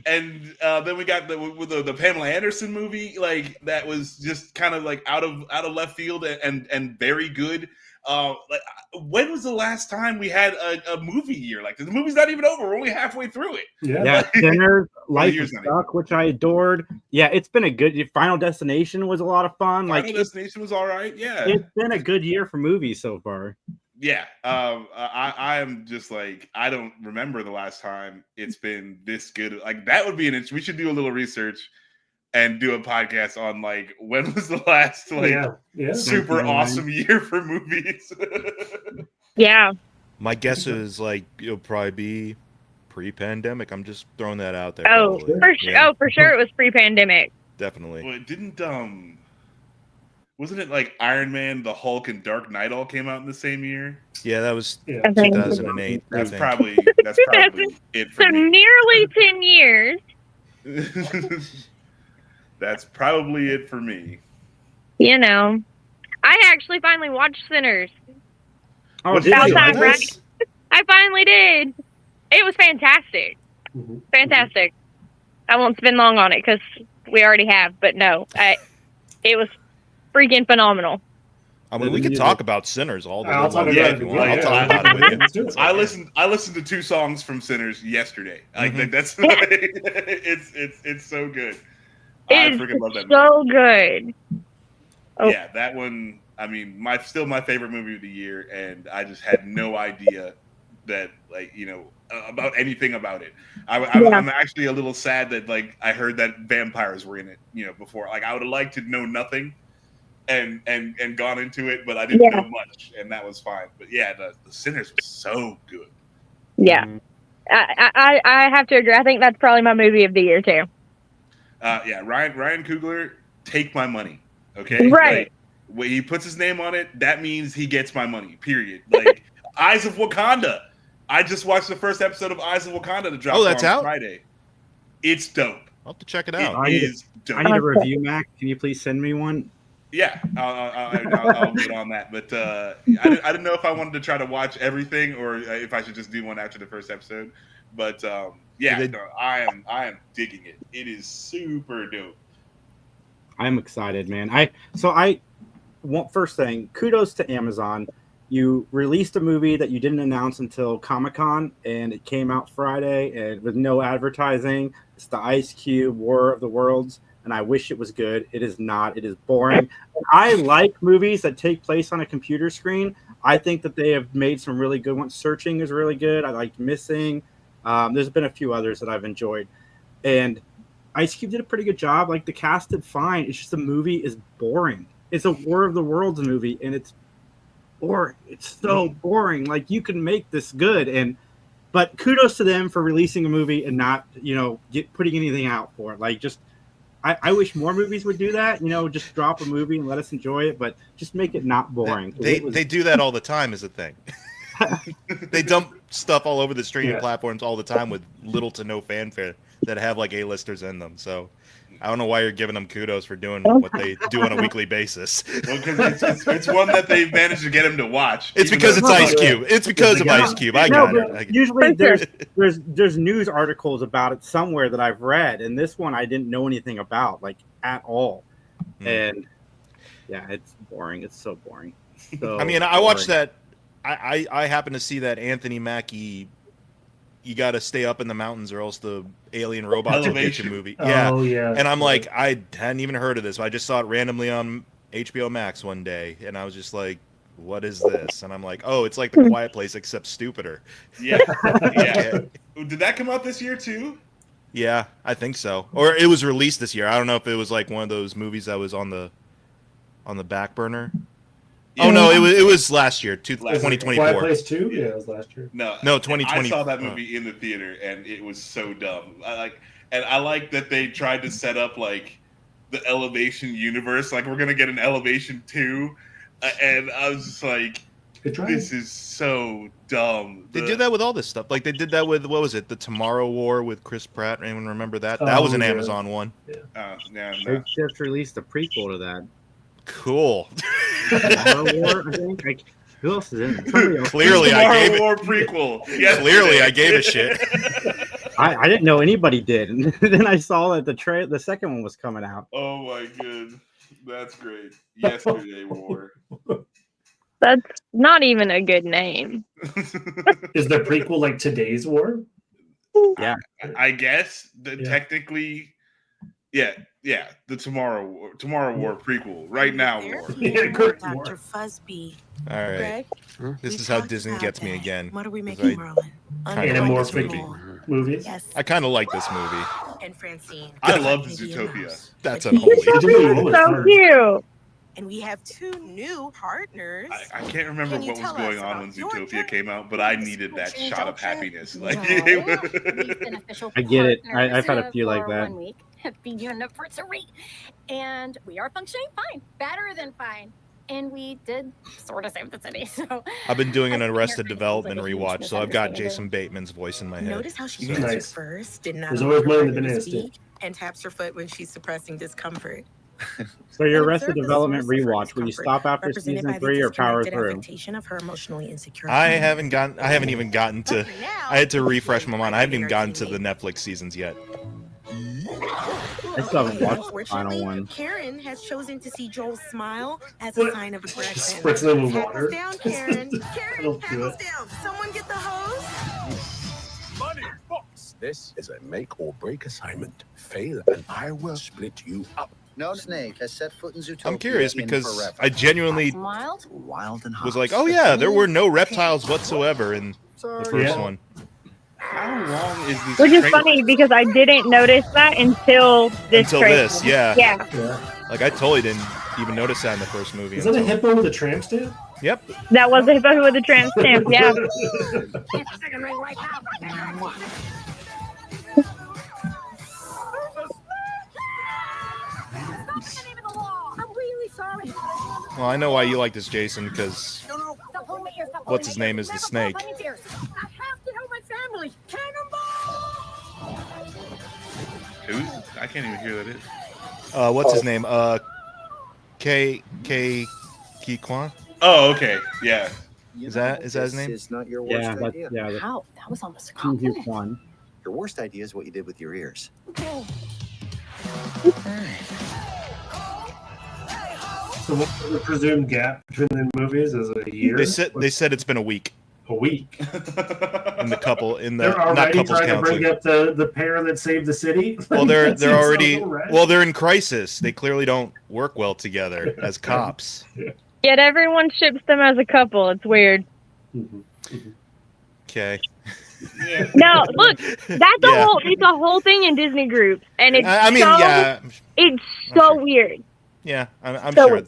[SPEAKER 2] then we got the Pamela Anderson movie, like that was just kind of like out of left field and very good. Like, when was the last time we had a movie year like this? The movie's not even over. We're only halfway through it.
[SPEAKER 1] Yeah, Sinners, Life
[SPEAKER 2] years
[SPEAKER 1] of
[SPEAKER 2] not
[SPEAKER 1] Stuck, which I adored. Yeah, it's been a good. Final Destination was a lot of fun.
[SPEAKER 2] Final
[SPEAKER 1] Like,
[SPEAKER 2] Destination was all right. Yeah,
[SPEAKER 1] it's been a good year for movies so far.
[SPEAKER 2] yeah. I am just like, I don't remember the last time it's been this good. Like, that would be we should do a little research and do a podcast on like when was the last like super
[SPEAKER 1] 1999.
[SPEAKER 2] awesome year for movies.
[SPEAKER 5] Yeah.
[SPEAKER 4] My guess is like it'll probably be pre-pandemic. I'm just throwing that out there.
[SPEAKER 5] Oh,
[SPEAKER 4] probably.
[SPEAKER 5] for sure.
[SPEAKER 4] Yeah,
[SPEAKER 5] Oh, for sure. It was pre-pandemic.
[SPEAKER 4] definitely.
[SPEAKER 2] Well, it didn't wasn't it like Iron Man, the Hulk, and Dark Knight all came out in the same year?
[SPEAKER 4] Yeah, that was
[SPEAKER 5] I think.
[SPEAKER 4] 2008. I
[SPEAKER 2] That's
[SPEAKER 4] think.
[SPEAKER 2] probably it for
[SPEAKER 5] So
[SPEAKER 2] me.
[SPEAKER 5] nearly 10 years.
[SPEAKER 2] That's probably it for me.
[SPEAKER 5] You know, I actually finally watched Sinners.
[SPEAKER 1] Oh,
[SPEAKER 2] What
[SPEAKER 1] did
[SPEAKER 5] About
[SPEAKER 1] you?
[SPEAKER 5] time, right? I finally did. It was fantastic.
[SPEAKER 3] Mhm.
[SPEAKER 5] Fantastic. I won't spend long on it because we already have, but no, it was freaking phenomenal.
[SPEAKER 4] I mean, we could talk about Sinners all the
[SPEAKER 3] I'll talk
[SPEAKER 4] way
[SPEAKER 2] about
[SPEAKER 4] if you
[SPEAKER 2] it.
[SPEAKER 4] want. I'll
[SPEAKER 2] Yeah,
[SPEAKER 4] talk about it with you.
[SPEAKER 3] Let's do it.
[SPEAKER 2] I listened to 2 songs from Sinners yesterday. Like
[SPEAKER 4] Mhm.
[SPEAKER 2] that's it's so good. I
[SPEAKER 5] It's
[SPEAKER 2] freaking love that movie.
[SPEAKER 5] so good. Oh.
[SPEAKER 2] Yeah, that one. I mean, still my favorite movie of the year, and I just had no idea that about anything about it. I'm actually a little sad that like I heard that vampires were in it, before. Like I would have liked to know nothing and gone into it, but I didn't know much, and that was fine. But yeah, the Sinners was so good.
[SPEAKER 5] Yeah. I have to agree. I think that's probably my movie of the year too.
[SPEAKER 2] Yeah, Ryan Coogler, take my money. Okay,
[SPEAKER 5] Right.
[SPEAKER 2] Like, when he puts his name on it, that means he gets my money. Period. Like Eyes of Wakanda. I just watched the first episode of Eyes of Wakanda to drop
[SPEAKER 4] that's
[SPEAKER 2] on
[SPEAKER 4] out?
[SPEAKER 2] Friday. It's dope.
[SPEAKER 4] I'll have to check it out.
[SPEAKER 2] It is dope.
[SPEAKER 1] I need a review, Mac. Can you please send me one?
[SPEAKER 2] Yeah, I'll get on that. But I didn't know if I wanted to try to watch everything or if I should just do one after the first episode. But I am digging it. It is super dope.
[SPEAKER 1] I'm excited, man. First thing, kudos to Amazon. You released a movie that you didn't announce until Comic-Con, and it came out Friday, and with no advertising. It's the Ice Cube War of the Worlds, and I wish it was good. It is not. It is boring. I like movies that take place on a computer screen. I think that they have made some really good ones. Searching is really good. I liked Missing. There's been a few others that I've enjoyed. And Ice Cube did a pretty good job. Like, the cast did fine. It's just the movie is boring. It's a War of the Worlds movie, and it's boring. It's so boring. Like, you can make this good, but kudos to them for releasing a movie and not, putting anything out for it. Like, just, I wish more movies would do that. Just drop a movie and let us enjoy it, but just make it not boring.
[SPEAKER 4] They do that all the time is a thing. They dump stuff all over the streaming platforms all the time with little to no fanfare that have like A-listers in them. So I don't know why you're giving them kudos for doing what they do on a weekly basis.
[SPEAKER 2] Well, because it's one that they've managed to get him to watch.
[SPEAKER 4] It's because it's Ice Cube. It's because of Ice Cube. I got it.
[SPEAKER 1] Usually there's news articles about it somewhere that I've read, and this one I didn't know anything about, like, at all. And yeah, it's boring. It's so boring. So
[SPEAKER 4] I mean, I watched that. I happened to see that Anthony Mackie, you got to stay up in the mountains or else the alien robots will get you movie. Yeah.
[SPEAKER 3] Oh, yeah.
[SPEAKER 4] And I'm like, I hadn't even heard of this. I just saw it randomly on HBO Max one day, and I was just like, what is this? And I'm like, oh, it's like The Quiet Place except stupider.
[SPEAKER 2] Yeah. Did that come out this year too?
[SPEAKER 4] Yeah, I think so. Or it was released this year. I don't know if it was like one of those movies that was on the back burner.
[SPEAKER 2] Yeah.
[SPEAKER 4] Oh no, it was last year,
[SPEAKER 3] Quiet
[SPEAKER 4] 2024.
[SPEAKER 3] Place 2? Yeah, it was last year.
[SPEAKER 2] No,
[SPEAKER 4] 2020.
[SPEAKER 2] I saw that movie in the theater, and it was so dumb. I like that they tried to set up like the Elevation universe. Like we're gonna get an Elevation 2, and I was just like, this is so dumb.
[SPEAKER 4] They did that with all this stuff. Like they did that with, what was it, the Tomorrow War with Chris Pratt? Anyone remember that? That was an Amazon one.
[SPEAKER 2] Yeah.
[SPEAKER 1] They just released a prequel to that.
[SPEAKER 4] Cool.
[SPEAKER 1] Tomorrow War, I think. Like, who else is in it? Somebody else.
[SPEAKER 4] Clearly,
[SPEAKER 2] Tomorrow
[SPEAKER 4] I gave it.
[SPEAKER 2] War prequel. Yes,
[SPEAKER 4] Clearly, I gave a shit.
[SPEAKER 1] I didn't know anybody did, and then I saw that the second one was coming out.
[SPEAKER 2] Oh my god, that's great. Yesterday War.
[SPEAKER 5] That's not even a good name.
[SPEAKER 3] Is the prequel like Today's War?
[SPEAKER 1] Yeah,
[SPEAKER 2] I guess
[SPEAKER 3] Yeah.
[SPEAKER 2] technically, yeah. The Tomorrow War prequel. Right Now War.
[SPEAKER 3] Yeah, correct.
[SPEAKER 6] Dr. Fuzzbee.
[SPEAKER 4] All right.
[SPEAKER 6] Greg,
[SPEAKER 4] This
[SPEAKER 6] we
[SPEAKER 4] is how
[SPEAKER 6] talked
[SPEAKER 4] Disney
[SPEAKER 6] about
[SPEAKER 4] gets me
[SPEAKER 6] that.
[SPEAKER 4] again.
[SPEAKER 6] What are we
[SPEAKER 4] 'Cause
[SPEAKER 6] making,
[SPEAKER 4] I
[SPEAKER 6] Merlin?
[SPEAKER 4] kinda
[SPEAKER 3] like
[SPEAKER 6] Underwater
[SPEAKER 3] this
[SPEAKER 6] more.
[SPEAKER 3] Movies?
[SPEAKER 6] Yes.
[SPEAKER 4] I kind of like this movie.
[SPEAKER 6] And Francine.
[SPEAKER 2] I love
[SPEAKER 6] Maybe a
[SPEAKER 2] Zootopia.
[SPEAKER 6] mouse.
[SPEAKER 4] That's
[SPEAKER 6] But
[SPEAKER 4] unholy.
[SPEAKER 3] Zootopia was
[SPEAKER 5] So
[SPEAKER 3] fun.
[SPEAKER 5] cute.
[SPEAKER 6] And we have 2 new partners.
[SPEAKER 2] I can't remember
[SPEAKER 6] Can you
[SPEAKER 2] what was
[SPEAKER 6] tell
[SPEAKER 2] going
[SPEAKER 6] us
[SPEAKER 2] on
[SPEAKER 6] about
[SPEAKER 2] when
[SPEAKER 6] your
[SPEAKER 2] Zootopia
[SPEAKER 6] journey?
[SPEAKER 2] came out, but I needed that shot of happiness. Like,
[SPEAKER 1] I get it. I've had a few like that.
[SPEAKER 7] 1 week. Happy anniversary. And we are functioning fine. Better than fine. And we did sort of save the city. So
[SPEAKER 4] I've been doing an
[SPEAKER 7] I've been
[SPEAKER 4] Arrested
[SPEAKER 7] here for
[SPEAKER 4] Development
[SPEAKER 7] like a huge
[SPEAKER 4] rewatch, so I've got
[SPEAKER 7] misunderstanding.
[SPEAKER 4] Jason Bateman's voice in my head.
[SPEAKER 6] Notice how she
[SPEAKER 3] Nice.
[SPEAKER 6] answered first, did not
[SPEAKER 3] There's
[SPEAKER 6] allow
[SPEAKER 3] always
[SPEAKER 6] her
[SPEAKER 3] one in the
[SPEAKER 6] partner to
[SPEAKER 3] banana
[SPEAKER 6] speak, and taps her foot when she's suppressing discomfort.
[SPEAKER 1] So your
[SPEAKER 6] And
[SPEAKER 1] Arrested
[SPEAKER 6] observe the
[SPEAKER 1] Development
[SPEAKER 6] source of her
[SPEAKER 1] rewatch, will you
[SPEAKER 6] discomfort,
[SPEAKER 1] stop after
[SPEAKER 6] represented
[SPEAKER 1] season
[SPEAKER 6] by the
[SPEAKER 1] 3 or power
[SPEAKER 6] disconnected
[SPEAKER 1] through?
[SPEAKER 6] affectation of her emotionally insecure
[SPEAKER 4] I
[SPEAKER 6] friend.
[SPEAKER 4] haven't even gotten to.
[SPEAKER 6] But now,
[SPEAKER 4] I had to refresh my mind. I haven't even
[SPEAKER 6] her
[SPEAKER 4] gotten to
[SPEAKER 6] teammate.
[SPEAKER 4] the Netflix seasons yet.
[SPEAKER 1] I still haven't watched the final
[SPEAKER 6] Unfortunately,
[SPEAKER 1] one.
[SPEAKER 6] Karen has chosen to see Joel's smile as a
[SPEAKER 3] What?
[SPEAKER 6] sign of aggression.
[SPEAKER 3] Spritz them with
[SPEAKER 6] Tackles
[SPEAKER 3] water.
[SPEAKER 6] down, Karen.
[SPEAKER 3] Don't
[SPEAKER 6] Karen,
[SPEAKER 3] do
[SPEAKER 6] tackles
[SPEAKER 3] it.
[SPEAKER 6] down. Someone get the hose.
[SPEAKER 8] Money box. This is a make or break assignment. Fail, and I will split you up.
[SPEAKER 9] No snake has set foot in Zootopia.
[SPEAKER 4] I'm curious
[SPEAKER 9] in
[SPEAKER 4] because
[SPEAKER 9] forever.
[SPEAKER 4] I genuinely
[SPEAKER 7] Wild.
[SPEAKER 9] Wild and hot.
[SPEAKER 4] was like, oh yeah, there were no reptiles whatsoever in the first
[SPEAKER 3] Yeah.
[SPEAKER 4] one.
[SPEAKER 2] how long is this?
[SPEAKER 5] Which is
[SPEAKER 2] trailer?
[SPEAKER 5] funny because I didn't notice that until this
[SPEAKER 4] Until
[SPEAKER 5] trailer.
[SPEAKER 4] this, yeah.
[SPEAKER 5] Yeah,
[SPEAKER 3] Yeah.
[SPEAKER 4] Like I totally didn't even notice that in the first movie.
[SPEAKER 3] Is that a
[SPEAKER 4] until-
[SPEAKER 3] hippo with a tramp stamp?
[SPEAKER 4] Yep.
[SPEAKER 5] that was the hippo with the tramp stamp. Yeah.
[SPEAKER 7] I'm really sorry.
[SPEAKER 4] Well, I know why you like this, Jason, because
[SPEAKER 7] Stop pulling my ears. Stop pulling
[SPEAKER 4] What's
[SPEAKER 7] my
[SPEAKER 4] his name
[SPEAKER 7] ears.
[SPEAKER 4] is the
[SPEAKER 7] Never
[SPEAKER 4] snake.
[SPEAKER 7] pull my ears. I have to help my family. Cannonball!
[SPEAKER 2] Who? I can't even hear that.
[SPEAKER 4] what's his name? K Kwan.
[SPEAKER 2] Oh, okay. Yeah.
[SPEAKER 9] You
[SPEAKER 4] Is that-
[SPEAKER 9] know,
[SPEAKER 4] is that his
[SPEAKER 9] this
[SPEAKER 4] name?
[SPEAKER 9] is not your worst
[SPEAKER 1] Yeah, that's
[SPEAKER 9] idea.
[SPEAKER 1] yeah.
[SPEAKER 7] Wow, that was almost a
[SPEAKER 1] Kim Hugh
[SPEAKER 7] compliment.
[SPEAKER 1] Kwan.
[SPEAKER 9] Your worst idea is what you did with your ears.
[SPEAKER 3] So what was the presumed gap between the movies? Is it a year?
[SPEAKER 4] They said it's been a week
[SPEAKER 3] A week.
[SPEAKER 4] in the couple in the
[SPEAKER 3] They're
[SPEAKER 4] not
[SPEAKER 3] already
[SPEAKER 4] couples
[SPEAKER 3] trying to bring
[SPEAKER 4] counseling.
[SPEAKER 3] up the pair that saved the city.
[SPEAKER 4] Well,
[SPEAKER 3] That seems
[SPEAKER 4] they're
[SPEAKER 3] so
[SPEAKER 4] already
[SPEAKER 3] right.
[SPEAKER 4] they're in crisis. They clearly don't work well together as cops.
[SPEAKER 5] Yet everyone ships them as a couple. It's weird.
[SPEAKER 3] Mhm. Mhm.
[SPEAKER 4] Okay.
[SPEAKER 2] Yeah.
[SPEAKER 5] No, look, that's
[SPEAKER 4] Yeah.
[SPEAKER 5] it's a whole thing in Disney groups, and it's
[SPEAKER 4] I mean,
[SPEAKER 5] so,
[SPEAKER 4] yeah,
[SPEAKER 5] it's
[SPEAKER 4] I'm
[SPEAKER 5] so
[SPEAKER 4] sure.
[SPEAKER 5] weird.
[SPEAKER 4] yeah. I'm
[SPEAKER 5] So-
[SPEAKER 4] sure.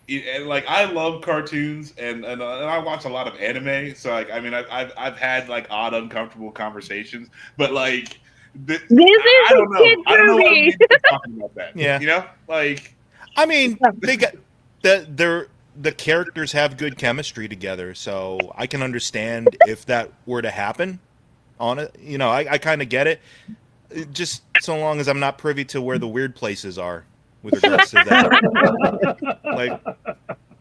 [SPEAKER 2] And like I love cartoons and I watch a lot of anime, so like I mean I've had like odd uncomfortable conversations, but like
[SPEAKER 5] This is
[SPEAKER 2] I
[SPEAKER 5] a
[SPEAKER 2] don't know.
[SPEAKER 5] kid's
[SPEAKER 2] I don't know what
[SPEAKER 5] movie.
[SPEAKER 2] it means to be talking about that.
[SPEAKER 4] Yeah.
[SPEAKER 2] You know, like
[SPEAKER 4] I mean, they got the characters have good chemistry together, so I can understand if that were to happen. On it, you know, I kind of get it. Just so long as I'm not privy to where the weird places are with regards to that. Like,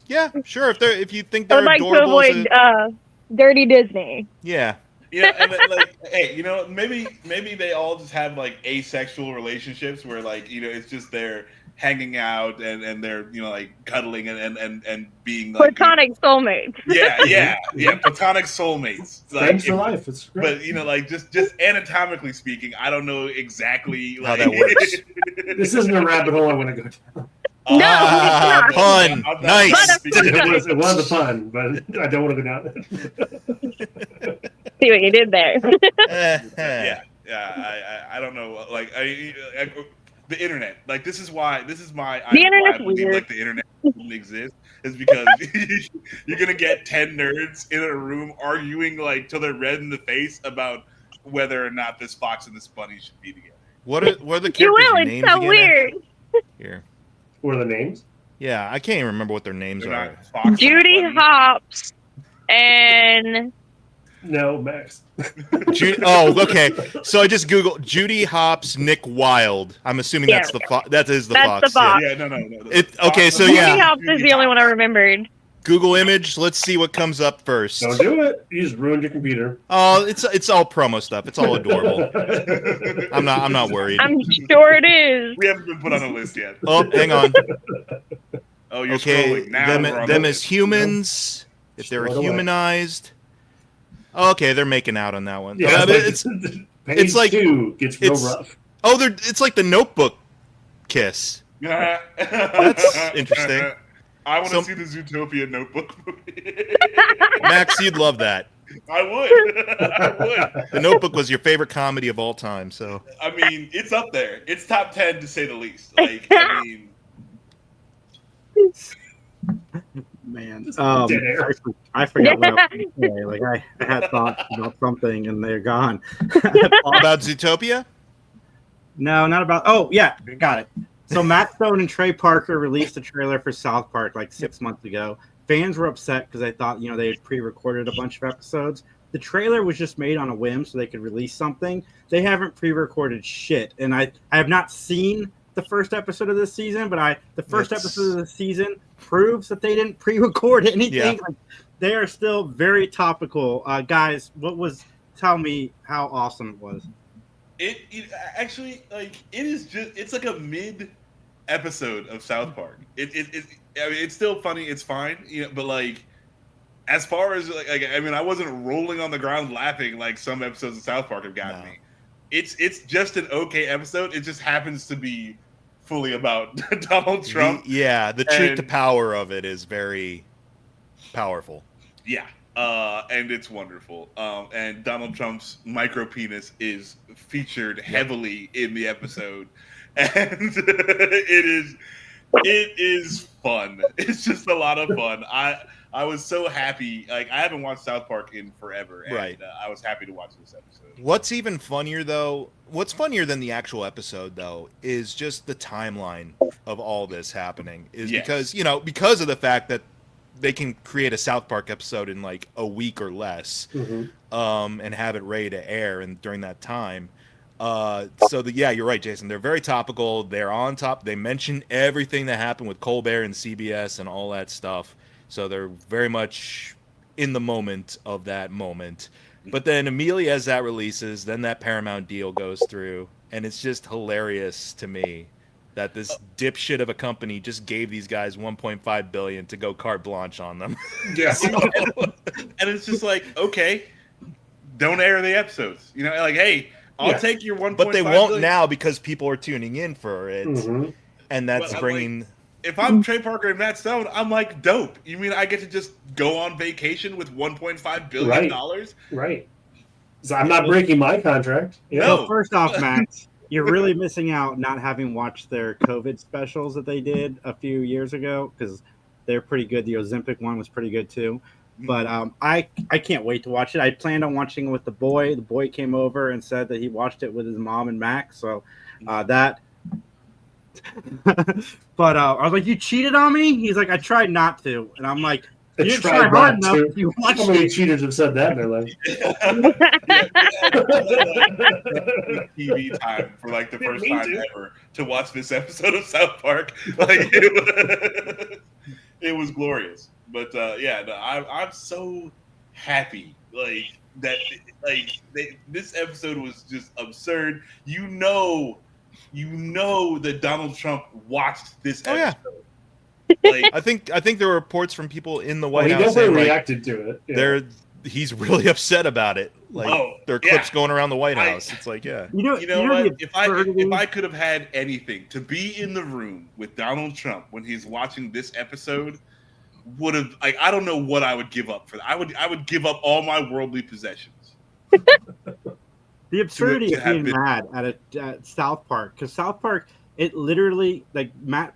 [SPEAKER 4] yeah, sure. If you think
[SPEAKER 5] I
[SPEAKER 4] they're
[SPEAKER 5] would like to
[SPEAKER 4] adorable, as
[SPEAKER 5] avoid
[SPEAKER 4] a-
[SPEAKER 5] Dirty Disney.
[SPEAKER 4] yeah,
[SPEAKER 2] you know, and then, like hey, you know, maybe they all just have like asexual relationships where like you know it's just they're hanging out and they're you know like cuddling and being like
[SPEAKER 5] Platonic soulmates.
[SPEAKER 2] yeah platonic soulmates.
[SPEAKER 3] Thanks for
[SPEAKER 2] If-
[SPEAKER 3] life. It's great.
[SPEAKER 2] But you know, like just anatomically speaking, I don't know exactly
[SPEAKER 4] How
[SPEAKER 2] like
[SPEAKER 4] that works.
[SPEAKER 3] This isn't a rabbit hole I want to go down.
[SPEAKER 5] No,
[SPEAKER 4] Ah,
[SPEAKER 5] it's
[SPEAKER 4] pun,
[SPEAKER 2] I'm not
[SPEAKER 4] nice.
[SPEAKER 2] speaking-
[SPEAKER 3] It was a fun, but I don't want to go down.
[SPEAKER 5] See what you did there.
[SPEAKER 2] yeah, I don't know. Like the internet. Like this is my
[SPEAKER 5] The
[SPEAKER 2] why I
[SPEAKER 5] internet's
[SPEAKER 2] believe
[SPEAKER 5] weird.
[SPEAKER 2] like the internet doesn't exist is because you're gonna get 10 nerds in a room arguing like till they're red in the face about whether or not this fox and this bunny should be together.
[SPEAKER 4] What are the
[SPEAKER 5] You
[SPEAKER 4] characters'
[SPEAKER 5] will. It's
[SPEAKER 4] names
[SPEAKER 5] so
[SPEAKER 4] again?
[SPEAKER 5] weird.
[SPEAKER 4] Here.
[SPEAKER 3] What are the names?
[SPEAKER 4] Yeah, I can't even remember what their names
[SPEAKER 2] They're
[SPEAKER 4] are.
[SPEAKER 2] not fox and
[SPEAKER 5] Judy
[SPEAKER 2] bunny.
[SPEAKER 5] Hops and
[SPEAKER 3] No, Max.
[SPEAKER 4] Okay. So I just Googled Judy Hopps, Nick Wilde. I'm assuming
[SPEAKER 5] Yeah.
[SPEAKER 4] that is the
[SPEAKER 5] That's
[SPEAKER 4] fox.
[SPEAKER 5] the fox.
[SPEAKER 2] Yeah, no.
[SPEAKER 4] Okay, so
[SPEAKER 5] Judy
[SPEAKER 4] yeah.
[SPEAKER 5] Hops is the only one I remembered.
[SPEAKER 4] Google image. Let's see what comes up first.
[SPEAKER 3] Don't do it. You just ruined your computer.
[SPEAKER 4] Oh, it's all promo stuff. It's all adorable. I'm not worried.
[SPEAKER 5] I'm sure it is.
[SPEAKER 2] We haven't been put on a list yet.
[SPEAKER 4] Oh, hang on.
[SPEAKER 2] Oh, you're
[SPEAKER 4] Okay,
[SPEAKER 2] scrolling now. we're on
[SPEAKER 4] them
[SPEAKER 2] the
[SPEAKER 4] as
[SPEAKER 2] list.
[SPEAKER 4] humans. If they're
[SPEAKER 3] Scroll away.
[SPEAKER 4] humanized. Okay, they're making out on that one.
[SPEAKER 3] Yeah,
[SPEAKER 4] It's
[SPEAKER 3] page
[SPEAKER 4] like-
[SPEAKER 3] 2 gets real
[SPEAKER 4] it's-
[SPEAKER 3] rough.
[SPEAKER 4] it's like the Notebook kiss.
[SPEAKER 2] That's
[SPEAKER 4] interesting.
[SPEAKER 2] I want to
[SPEAKER 4] So-
[SPEAKER 2] see the Zootopia Notebook movie.
[SPEAKER 4] Max, you'd love that.
[SPEAKER 2] I would. I would.
[SPEAKER 4] The Notebook was your favorite comedy of all time. So
[SPEAKER 2] I mean, it's up there. It's top 10 to say the least. Like, I mean,
[SPEAKER 1] Man,
[SPEAKER 3] Dead air.
[SPEAKER 1] I forgot what I was going to say. Like I had thoughts about something and they're gone.
[SPEAKER 4] about Zootopia.
[SPEAKER 1] No, not about. Oh, yeah, got it. So Matt Stone and Trey Parker released a trailer for South Park like 6 months ago. Fans were upset because they thought, they had pre-recorded a bunch of episodes. The trailer was just made on a whim so they could release something. They haven't pre-recorded shit, and I have not seen the first episode of this season, but the first episode of the season proves that they didn't pre-record anything.
[SPEAKER 4] Yeah.
[SPEAKER 1] Like, they are still very topical. Guys, tell me how awesome it was.
[SPEAKER 2] it actually, like, it's like a mid episode of South Park. I mean, it's still funny. It's fine, but like, as far as like, I mean, I wasn't rolling on the ground laughing like some episodes of South Park have gotten me. It's just an okay episode. It just happens to be fully about Donald Trump.
[SPEAKER 4] The truth to power of it is very powerful.
[SPEAKER 2] Yeah. And it's wonderful. And Donald Trump's micro penis is featured heavily in the episode. And it is fun. It's just a lot of fun. I was so happy. Like, I haven't watched South Park in forever, and
[SPEAKER 4] Right.
[SPEAKER 2] I was happy to watch this episode.
[SPEAKER 4] What's even funnier, though, what's funnier than the actual episode, though, is just the timeline of all this happening. Is
[SPEAKER 2] Yes.
[SPEAKER 4] because of the fact that they can create a South Park episode in like a week or less, and have it ready to air and during that time. You're right, Jason. They're very topical. They're on top. They mention everything that happened with Colbert and CBS and all that stuff. So they're very much in the moment of that moment. But then immediately as that releases, then that Paramount deal goes through, and it's just hilarious to me that this dipshit of a company just gave these guys $1.5 billion to go carte blanche on them.
[SPEAKER 3] Yes.
[SPEAKER 2] And it's just like, okay, don't air the episodes. Like, hey, I'll take your 1.5
[SPEAKER 4] But they won't
[SPEAKER 2] billion.
[SPEAKER 4] now because people are tuning in for it, and that's
[SPEAKER 2] But I'm
[SPEAKER 4] bringing.
[SPEAKER 2] If I'm Trey Parker and Matt Stone, I'm like, dope. You mean I get to just go on vacation with $1.5 billion?
[SPEAKER 3] Right. So I'm not breaking my contract. Yeah.
[SPEAKER 1] So first off, Max, you're really missing out not having watched their COVID specials that they did a few years ago, because they're pretty good. The Ozempic one was pretty good too. But I can't wait to watch it. I planned on watching it with the boy. The boy came over and said that he watched it with his mom and Max. So that. But I was like, "You cheated on me?" He's like, "I tried not to," and I'm like, "You didn't try hard enough. You watched
[SPEAKER 3] How many
[SPEAKER 1] it."
[SPEAKER 3] cheaters have said that in their life?
[SPEAKER 2] TV time for like the first
[SPEAKER 3] Me
[SPEAKER 2] time
[SPEAKER 3] too.
[SPEAKER 2] ever to watch this episode of South Park. Like, it was glorious. But I'm so happy this episode was just absurd. You know that Donald Trump watched this
[SPEAKER 4] Oh, yeah.
[SPEAKER 2] episode. Like,
[SPEAKER 4] I think there were reports from people in the
[SPEAKER 3] Well,
[SPEAKER 4] White
[SPEAKER 3] he
[SPEAKER 4] House
[SPEAKER 3] definitely
[SPEAKER 4] saying, like,
[SPEAKER 3] reacted to it. Yeah.
[SPEAKER 4] he's really upset about it. Like, there are clips going around the White House. It's like, yeah.
[SPEAKER 2] You know what? If I could have had anything to be in the room with Donald Trump when he's watching this episode, would have, like, I don't know what I would give up for that. I would give up all my worldly possessions.
[SPEAKER 1] The absurdity
[SPEAKER 2] to
[SPEAKER 1] of
[SPEAKER 2] have
[SPEAKER 1] being
[SPEAKER 2] been-
[SPEAKER 1] mad at South Park, because South Park, it literally, like Matt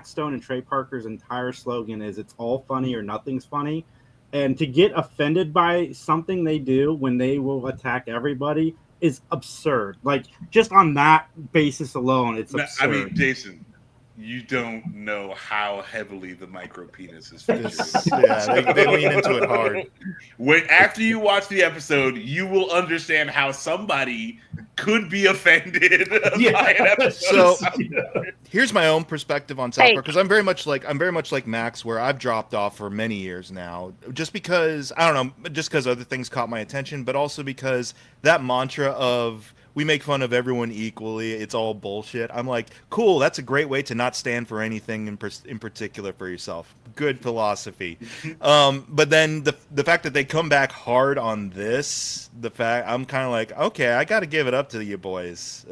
[SPEAKER 1] Stone and Trey Parker's entire slogan is "It's all funny or nothing's funny," and to get offended by something they do when they will attack everybody is absurd. Like just on that basis alone, it's
[SPEAKER 2] No,
[SPEAKER 1] absurd.
[SPEAKER 2] I mean, Jason, you don't know how heavily the micro penis is featured.
[SPEAKER 4] They lean into it hard.
[SPEAKER 2] When after you watch the episode, you will understand how somebody could be offended by an episode.
[SPEAKER 4] So here's my own perspective on South Park, because I'm very much like Max, where I've dropped off for many years now, just because other things caught my attention, but also because that mantra of we make fun of everyone equally, it's all bullshit. I'm like, cool, that's a great way to not stand for anything in particular for yourself. Good philosophy. But then the fact that they come back hard on this, I'm kind of like, okay, I got to give it up to you boys.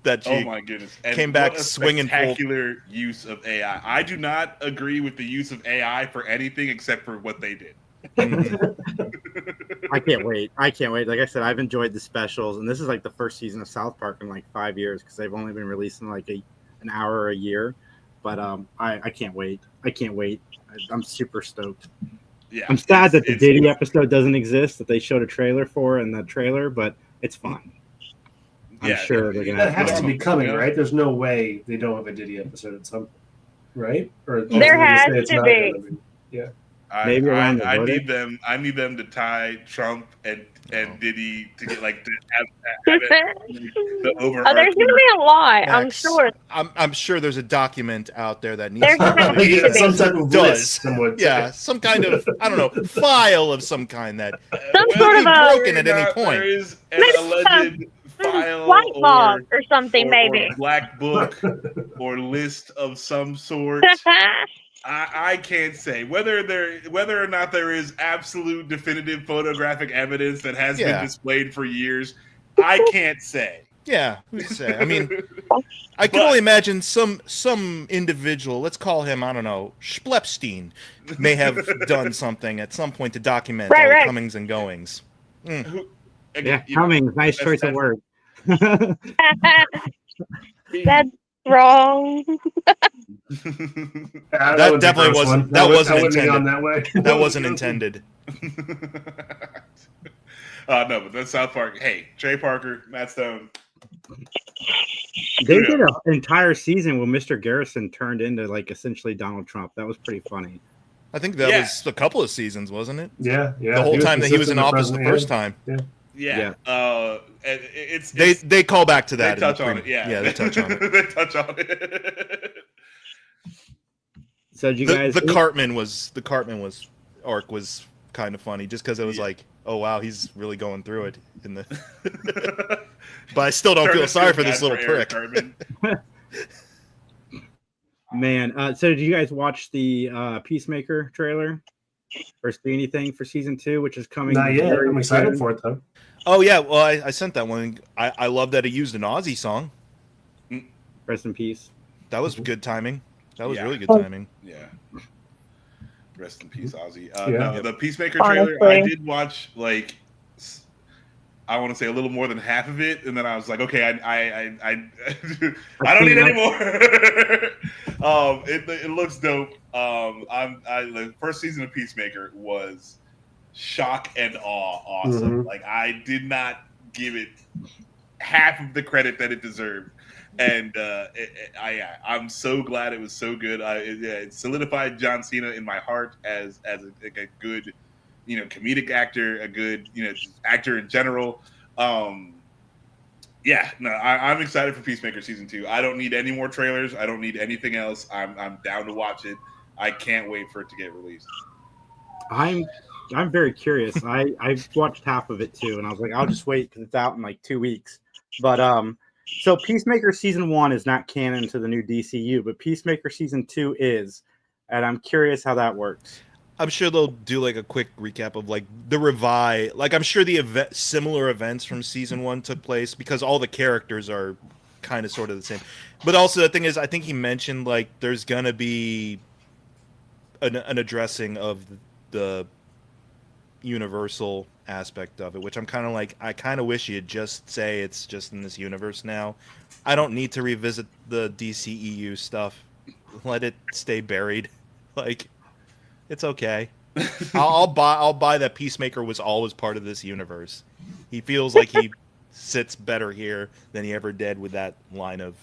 [SPEAKER 4] That
[SPEAKER 2] Oh my goodness! And
[SPEAKER 4] came back
[SPEAKER 2] what a
[SPEAKER 4] swinging full.
[SPEAKER 2] spectacular use of AI. I do not agree with the use of AI for anything except for what they did.
[SPEAKER 1] I can't wait. Like I said, I've enjoyed the specials, and this is like the first season of South Park in like 5 years because they've only been releasing like an hour a year. But I can't wait. I'm super stoked.
[SPEAKER 2] Yeah,
[SPEAKER 1] I'm sad that the Diddy episode doesn't exist that they showed a trailer for in the trailer, but it's fine. I'm sure they're gonna.
[SPEAKER 3] That has to be coming, right? There's no way they don't have a Diddy episode at some, right? Or
[SPEAKER 5] There has to be.
[SPEAKER 3] Yeah.
[SPEAKER 1] Maybe around the
[SPEAKER 2] I
[SPEAKER 1] voting.
[SPEAKER 2] need them to tie Trump and Diddy to get like to have the over.
[SPEAKER 5] Oh, there's gonna be a lot, I'm
[SPEAKER 4] Max,
[SPEAKER 5] sure.
[SPEAKER 4] I'm sure there's a document out there that needs
[SPEAKER 5] There's gonna be.
[SPEAKER 3] Yeah, some type of
[SPEAKER 4] does.
[SPEAKER 3] list, some would say.
[SPEAKER 4] Yeah, some kind of file of some kind that
[SPEAKER 5] Some
[SPEAKER 4] will
[SPEAKER 5] sort
[SPEAKER 4] be
[SPEAKER 5] of a
[SPEAKER 4] broken at any
[SPEAKER 2] There
[SPEAKER 4] point.
[SPEAKER 2] is an
[SPEAKER 5] Maybe
[SPEAKER 2] alleged file
[SPEAKER 5] white log or something, maybe.
[SPEAKER 2] or black book or list of some sort. I can't say whether or not there is absolute definitive photographic evidence that has been displayed for years. I can't say.
[SPEAKER 4] Yeah, who's to say? I mean, I can only imagine some individual, let's call him, I don't know, Schlepstein, may have done something at some point to document all the comings and goings.
[SPEAKER 1] Yeah, Cummings, nice choice of words.
[SPEAKER 5] That's wrong.
[SPEAKER 4] That definitely wasn't. That wasn't intended.
[SPEAKER 3] That way.
[SPEAKER 4] That wasn't intended.
[SPEAKER 2] No, but that's South Park. Hey, Trey Parker, Matt Stone.
[SPEAKER 1] They did an entire season where Mr. Garrison turned into like essentially Donald Trump. That was pretty funny.
[SPEAKER 4] I think that was a couple of seasons, wasn't it?
[SPEAKER 3] Yeah.
[SPEAKER 4] The whole time that he was in office the first time.
[SPEAKER 2] Yeah. It's
[SPEAKER 4] they call back to that.
[SPEAKER 2] They touch on it. Yeah,
[SPEAKER 4] they touch on it.
[SPEAKER 2] They touch on it.
[SPEAKER 1] So did you guys?
[SPEAKER 4] The Cartman arc was kind of funny just because it was like, oh wow, he's really going through it in the. But I still don't feel sorry for this little prick.
[SPEAKER 1] Man, so did you guys watch the Peacemaker trailer or see anything for season 2, which is coming?
[SPEAKER 3] Not yet. I'm excited for it though.
[SPEAKER 4] Oh yeah, well I sent that one. I love that it used an Aussie song.
[SPEAKER 1] Rest in peace.
[SPEAKER 4] That was good timing. That was really good timing.
[SPEAKER 2] Yeah. Rest in peace, Ozzy.
[SPEAKER 3] Yeah.
[SPEAKER 2] No, the Peacemaker trailer, I did watch like I want to say a little more than half of it, and then I was like, okay, I don't need any more. It looks dope. The first season of Peacemaker was shock and awe awesome.
[SPEAKER 3] Mhm.
[SPEAKER 2] Like I did not give it half of the credit that it deserved. And I'm so glad it was so good. It solidified John Cena in my heart as a good, comedic actor, a good, actor in general. I'm excited for Peacemaker season 2. I don't need any more trailers. I don't need anything else. I'm down to watch it. I can't wait for it to get released.
[SPEAKER 1] I'm very curious. I've watched half of it too, and I was like, I'll just wait because it's out in like 2 weeks. But so Peacemaker season 1 is not canon to the new DCU, but Peacemaker season 2 is, and I'm curious how that works.
[SPEAKER 4] I'm sure they'll do like a quick recap of like the revive. Like I'm sure the similar events from season 1 took place because all the characters are kind of sort of the same. But also the thing is, I think he mentioned like there's gonna be an addressing of the universal aspect of it, which I'm kind of like, I kind of wish you'd just say it's just in this universe now. I don't need to revisit the DCEU stuff. Let it stay buried. Like, it's okay. I'll buy that Peacemaker was always part of this universe. He feels like he sits better here than he ever did with that line of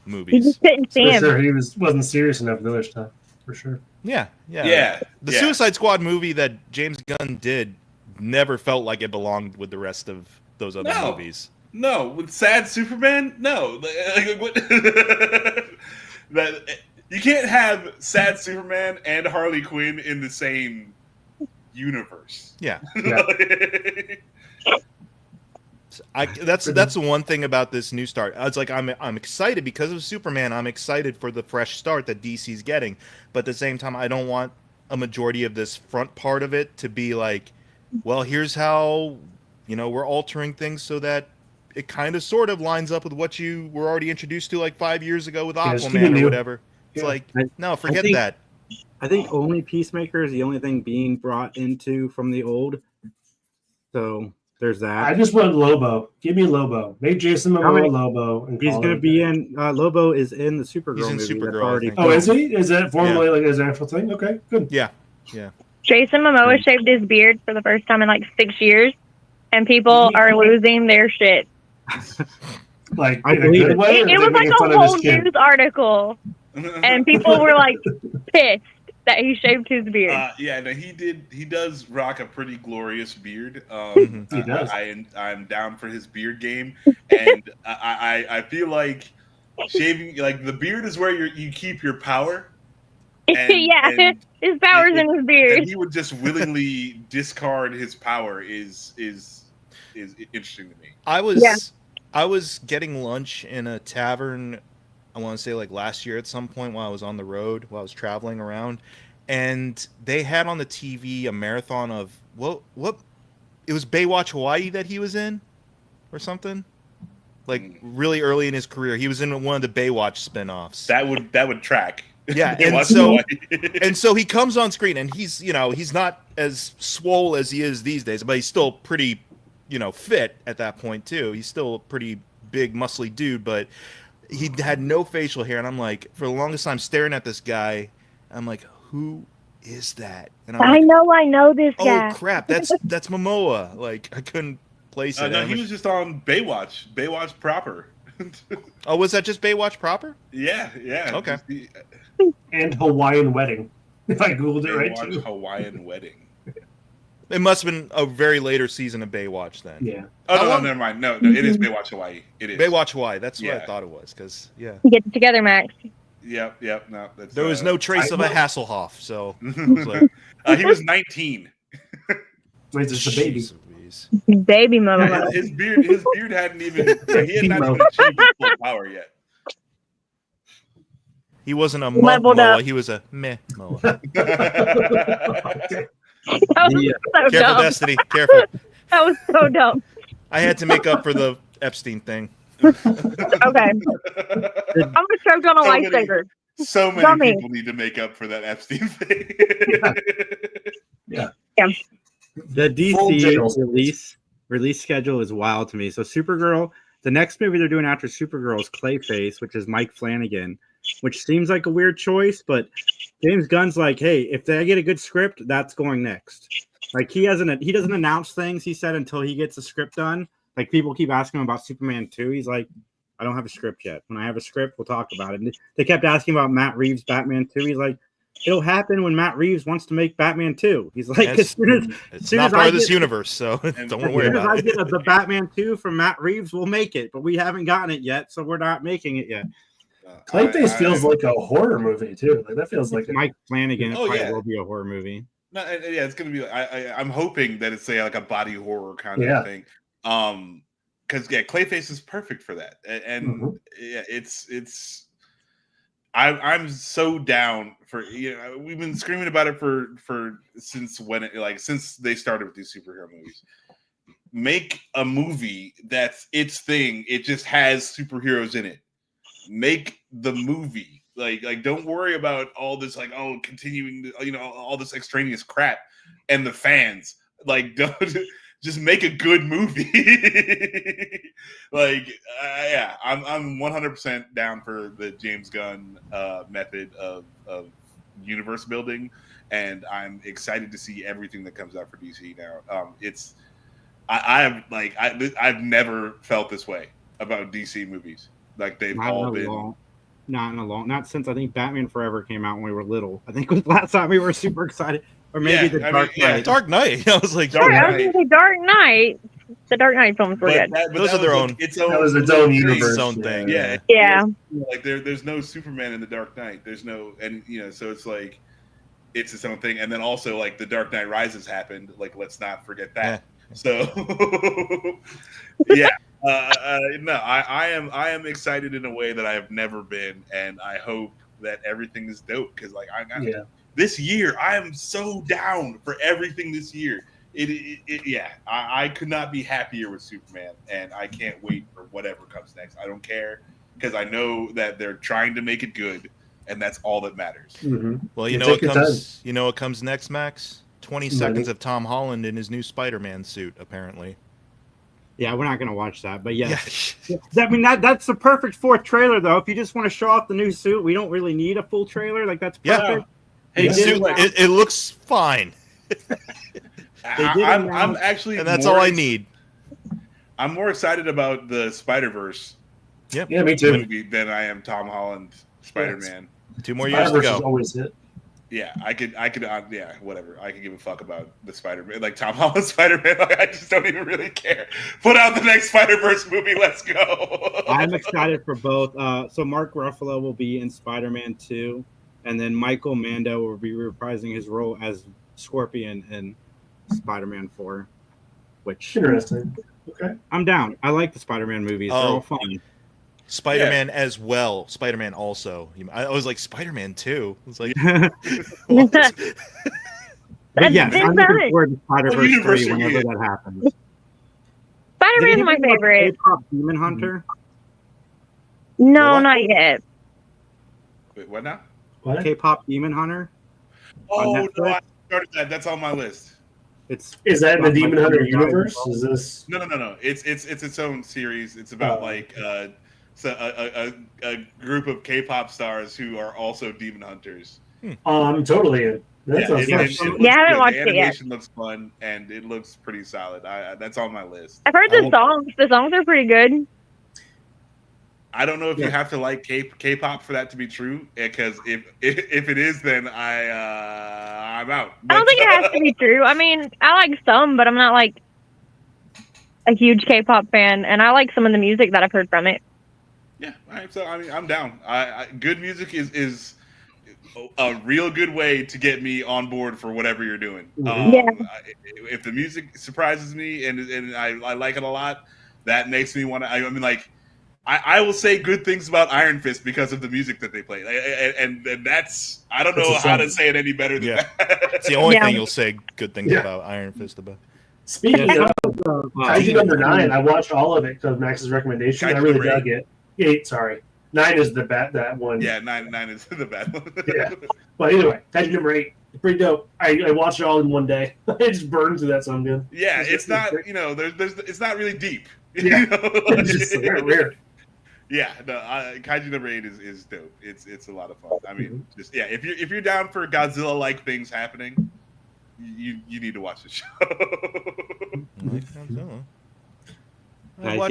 [SPEAKER 5] He
[SPEAKER 4] movies.
[SPEAKER 5] just couldn't see
[SPEAKER 3] For
[SPEAKER 5] him.
[SPEAKER 3] sure, he wasn't serious enough the other stuff. For sure.
[SPEAKER 4] Yeah. The
[SPEAKER 2] Yeah.
[SPEAKER 4] Suicide Squad movie that James Gunn did never felt like it belonged with the rest of those other movies.
[SPEAKER 2] No, with Sad Superman, no. Like, what? That you can't have Sad Superman and Harley Quinn in the same universe.
[SPEAKER 4] Yeah.
[SPEAKER 2] Yeah.
[SPEAKER 4] That's the one thing about this new start. It's like I'm excited because of Superman. I'm excited for the fresh start that DC's getting, but at the same time, I don't want a majority of this front part of it to be like, well, here's how we're altering things so that it kind of sort of lines up with what you were already introduced to like 5 years ago with Aquaman or whatever. It's like, no, forget that.
[SPEAKER 1] I think only Peacemaker is the only thing being brought into from the old. So there's that.
[SPEAKER 3] I just want Lobo. Give me Lobo. Make Jason Momoa Lobo. And
[SPEAKER 1] he's going to be in. Lobo is in the Supergirl
[SPEAKER 4] He's in
[SPEAKER 1] movie.
[SPEAKER 4] Supergirl,
[SPEAKER 1] That's already
[SPEAKER 4] I think.
[SPEAKER 3] Oh, is he? Is that formally like his actual thing? Okay, good.
[SPEAKER 4] Yeah.
[SPEAKER 5] Jason Momoa shaved his beard for the first time in like 6 years, and people are losing their shit.
[SPEAKER 3] Like
[SPEAKER 1] I
[SPEAKER 3] in a
[SPEAKER 1] believe
[SPEAKER 3] good
[SPEAKER 1] it.
[SPEAKER 3] way.
[SPEAKER 5] It was like a whole news article, and people were like pissed that he shaved his beard.
[SPEAKER 2] Yeah, no, he does rock a pretty glorious beard.
[SPEAKER 3] He does.
[SPEAKER 2] I'm down for his beard game, and I feel like shaving, like the beard is where you keep your power. And
[SPEAKER 5] his power's in his beard.
[SPEAKER 2] And he would just willingly discard his power is interesting to me.
[SPEAKER 4] I was getting lunch in a tavern, I want to say like last year at some point while I was on the road, while I was traveling around, and they had on the TV a marathon of what it was Baywatch Hawaii that he was in or something. Like really early in his career. He was in one of the Baywatch spin-offs.
[SPEAKER 2] That would track.
[SPEAKER 4] Yeah, and so he comes on screen and he's not as swole as he is these days, but he's still pretty fit at that point too. He's still a pretty big, muscly dude, but he had no facial hair. And I'm like, for the longest time, staring at this guy, I'm like, who is that? And
[SPEAKER 5] I know this guy.
[SPEAKER 4] Oh crap, that's Momoa. Like I couldn't place it.
[SPEAKER 2] No, he was just on Baywatch proper.
[SPEAKER 4] Oh, was that just Baywatch proper?
[SPEAKER 2] Yeah.
[SPEAKER 4] Okay.
[SPEAKER 3] And Hawaiian Wedding. If I googled it right
[SPEAKER 2] Baywatch
[SPEAKER 3] too.
[SPEAKER 2] Hawaiian Wedding.
[SPEAKER 4] It must have been a very later season of Baywatch then.
[SPEAKER 3] Yeah.
[SPEAKER 2] Oh, no, never mind. No, it is Baywatch Hawaii. It is.
[SPEAKER 4] Baywatch Hawaii. That's what I thought it was. Because,
[SPEAKER 5] Get it together, Max.
[SPEAKER 2] Yep. No, that's,
[SPEAKER 4] there was no trace of a Hasselhoff, so it was like,
[SPEAKER 2] he was 19.
[SPEAKER 3] Wait, it's a baby.
[SPEAKER 5] Baby mama.
[SPEAKER 2] His beard hadn't even. He had not even achieved his full power yet.
[SPEAKER 4] He wasn't a
[SPEAKER 5] Leveled
[SPEAKER 4] Moa.
[SPEAKER 5] up.
[SPEAKER 4] He was a meh Moa.
[SPEAKER 5] That was so
[SPEAKER 4] Careful,
[SPEAKER 5] dumb.
[SPEAKER 4] Destiny. Careful.
[SPEAKER 5] That was so dumb.
[SPEAKER 4] I had to make up for the Epstein thing.
[SPEAKER 5] Okay. I'm gonna choke on a lightsaber.
[SPEAKER 2] So many
[SPEAKER 5] Dummy.
[SPEAKER 2] people need to make up for that Epstein thing.
[SPEAKER 3] Yeah.
[SPEAKER 1] The DC release schedule is wild to me. So Supergirl, the next movie they're doing after Supergirl is Clayface, which is Mike Flanagan, which seems like a weird choice, but James Gunn's like, hey, if they get a good script, that's going next. Like he doesn't announce things, he said, until he gets a script done. Like people keep asking him about Superman 2. He's like, I don't have a script yet. When I have a script, we'll talk about it. And they kept asking about Matt Reeves' Batman 2. He's like, it'll happen when Matt Reeves wants to make Batman 2. He's like,
[SPEAKER 4] it's not part of this universe, so don't worry about it.
[SPEAKER 1] As soon as I get the Batman 2 from Matt Reeves, we'll make it. But we haven't gotten it yet, so we're not making it yet.
[SPEAKER 3] Clayface feels like a horror movie too. Like that feels like
[SPEAKER 1] Mike Flanagan. It
[SPEAKER 2] Oh,
[SPEAKER 1] probably
[SPEAKER 2] yeah.
[SPEAKER 1] will be a horror movie.
[SPEAKER 2] No, yeah, it's gonna be. I'm hoping that it's like a body horror kind of thing. Because Clayface is perfect for that, and yeah, it's. I'm so down for we've been screaming about it for since since they started with these superhero movies. Make a movie that's its thing. It just has superheroes in it. Make the movie like don't worry about all this continuing all this extraneous crap and the fans. Like, don't just make a good movie. Like, yeah, I'm 100% down for the James Gunn method of universe building, and I'm excited to see everything that comes out for DC now. I've never felt this way about DC movies. Like, they've all been.
[SPEAKER 1] Not since I think Batman Forever came out when we were little. I think it was the last time we were super excited. Or maybe The Dark Knight.
[SPEAKER 4] Dark Knight. I was like,
[SPEAKER 5] Dark Knight. The Dark Knight. The Dark Knight films were good.
[SPEAKER 4] Those are their own.
[SPEAKER 3] That was its own universe.
[SPEAKER 4] Its own thing.
[SPEAKER 2] Yeah.
[SPEAKER 5] Yeah.
[SPEAKER 2] Like there's no Superman in The Dark Knight. There's no, and so it's like it's its own thing. And then also like The Dark Knight Rises happened. Like, let's not forget that.
[SPEAKER 4] Yeah.
[SPEAKER 2] So yeah. No, I am excited in a way that I have never been, and I hope that everything is dope because like this year I am so down for everything this year. I could not be happier with Superman, and I can't wait for whatever comes next. I don't care because I know that they're trying to make it good, and that's all that matters.
[SPEAKER 3] Mm-hmm.
[SPEAKER 4] Well, you know what comes next, Max? 20 seconds of Tom Holland in his new Spider-Man suit, apparently.
[SPEAKER 1] Yeah, we're not going to watch that, but yeah. I mean, that's the perfect fourth trailer, though. If you just want to show off the new suit, we don't really need a full trailer. Like, that's perfect.
[SPEAKER 4] Hey, it looks fine.
[SPEAKER 2] I'm actually,
[SPEAKER 4] and that's all I need.
[SPEAKER 2] I'm more excited about the Spider-Verse.
[SPEAKER 4] Yep.
[SPEAKER 3] Yeah, me too.
[SPEAKER 2] Movie than I am Tom Holland Spider-Man.
[SPEAKER 4] 2 more years to go.
[SPEAKER 3] Always hit.
[SPEAKER 2] Yeah, I could, yeah, whatever. I could give a fuck about the Spider-Man, like Tom Holland Spider-Man. Like, I just don't even really care. Put out the next Spider-Verse movie. Let's go.
[SPEAKER 1] I'm excited for both. So Mark Ruffalo will be in Spider-Man 2, and then Michael Mando will be reprising his role as Scorpion in Spider-Man 4. Which
[SPEAKER 3] interesting. Okay,
[SPEAKER 1] I'm down. I like the Spider-Man movies. They're all fun.
[SPEAKER 4] Spider-Man as well. Spider-Man also. I was like, Spider-Man 2. I was like,
[SPEAKER 1] but yes, I'm looking forward to Spider-Verse 3 whenever that happens.
[SPEAKER 5] Spider-Man's my favorite.
[SPEAKER 1] K-pop Demon Hunter?
[SPEAKER 5] No, not yet.
[SPEAKER 2] Wait, what now?
[SPEAKER 3] What?
[SPEAKER 1] K-pop Demon Hunter?
[SPEAKER 2] Oh, no, I started that. That's on my list.
[SPEAKER 3] Is that in the Demon Hunter universe? Is this?
[SPEAKER 2] No. It's its own series. It's about a group of K-pop stars who are also demon hunters.
[SPEAKER 3] I'm totally in. That sounds fun.
[SPEAKER 5] I haven't watched it yet.
[SPEAKER 2] The animation looks fun, and it looks pretty solid. That's on my list.
[SPEAKER 5] I've heard the songs. The songs are pretty good.
[SPEAKER 2] I don't know if you have to like K-pop for that to be true, because if it is, then I'm out.
[SPEAKER 5] I don't think it has to be true. I mean, I like some, but I'm not like a huge K-pop fan, and I like some of the music that I've heard from it.
[SPEAKER 2] Yeah, all right, so I mean, I'm down. Good music is a real good way to get me on board for whatever you're doing. If the music surprises me and I like it a lot, that makes me want to. I mean, like, I will say good things about Iron Fist because of the music that they play, and that's, I don't know how to say it any better than that.
[SPEAKER 4] It's the only thing you'll say good things about Iron Fist about.
[SPEAKER 3] Speaking of Kaiju number 9, I watched all of it because of Max's recommendation. I really dug it. 8, sorry. 9 is that one.
[SPEAKER 2] Yeah, 9 is the bad one.
[SPEAKER 3] Yeah. But anyway, Kaiju number 8, pretty dope. I watched it all in one day. I just burned through that some good.
[SPEAKER 2] Yeah, it's not, it's not really deep.
[SPEAKER 3] Yeah. It's just weird.
[SPEAKER 2] Yeah, no, Kaiju number 8 is dope. It's a lot of fun. I mean, just if you're down for Godzilla-like things happening, you need to watch the show.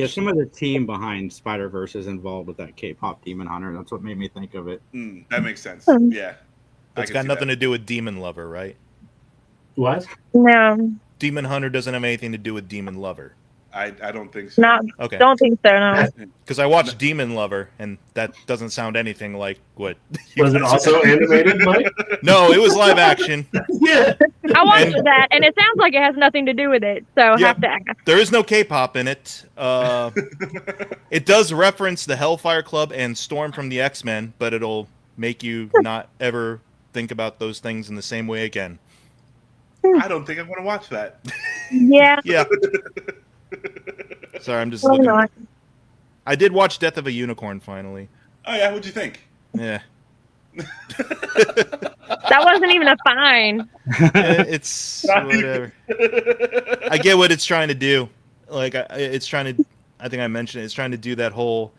[SPEAKER 1] Some of the team behind Spider-Verse is involved with that K-pop Demon Hunter. That's what made me think of it.
[SPEAKER 2] That makes sense. Yeah,
[SPEAKER 4] it's got nothing to do with Demon Lover, right?
[SPEAKER 3] What?
[SPEAKER 5] No.
[SPEAKER 4] Demon Hunter doesn't have anything to do with Demon Lover.
[SPEAKER 2] I don't think so.
[SPEAKER 5] No,
[SPEAKER 4] okay.
[SPEAKER 5] Don't think so. No.
[SPEAKER 4] Because I watched Demon Lover, and that doesn't sound anything like what.
[SPEAKER 3] Was it also animated, Mike?
[SPEAKER 4] No, it was live action.
[SPEAKER 3] Yeah.
[SPEAKER 5] I watched that, and it sounds like it has nothing to do with it. So I have to ask.
[SPEAKER 4] There is no K-pop in it. It does reference the Hellfire Club and Storm from the X-Men, but it'll make you not ever think about those things in the same way again.
[SPEAKER 2] I don't think I'm going to watch that.
[SPEAKER 5] Yeah.
[SPEAKER 4] Yeah. Sorry, I'm just looking. I did watch Death of a Unicorn finally.
[SPEAKER 2] Oh yeah, what'd you think?
[SPEAKER 4] Yeah,
[SPEAKER 5] That wasn't even a fine.
[SPEAKER 4] It's whatever. I get what it's trying to do. Like it's trying to. I think I mentioned it. It's trying to do that whole.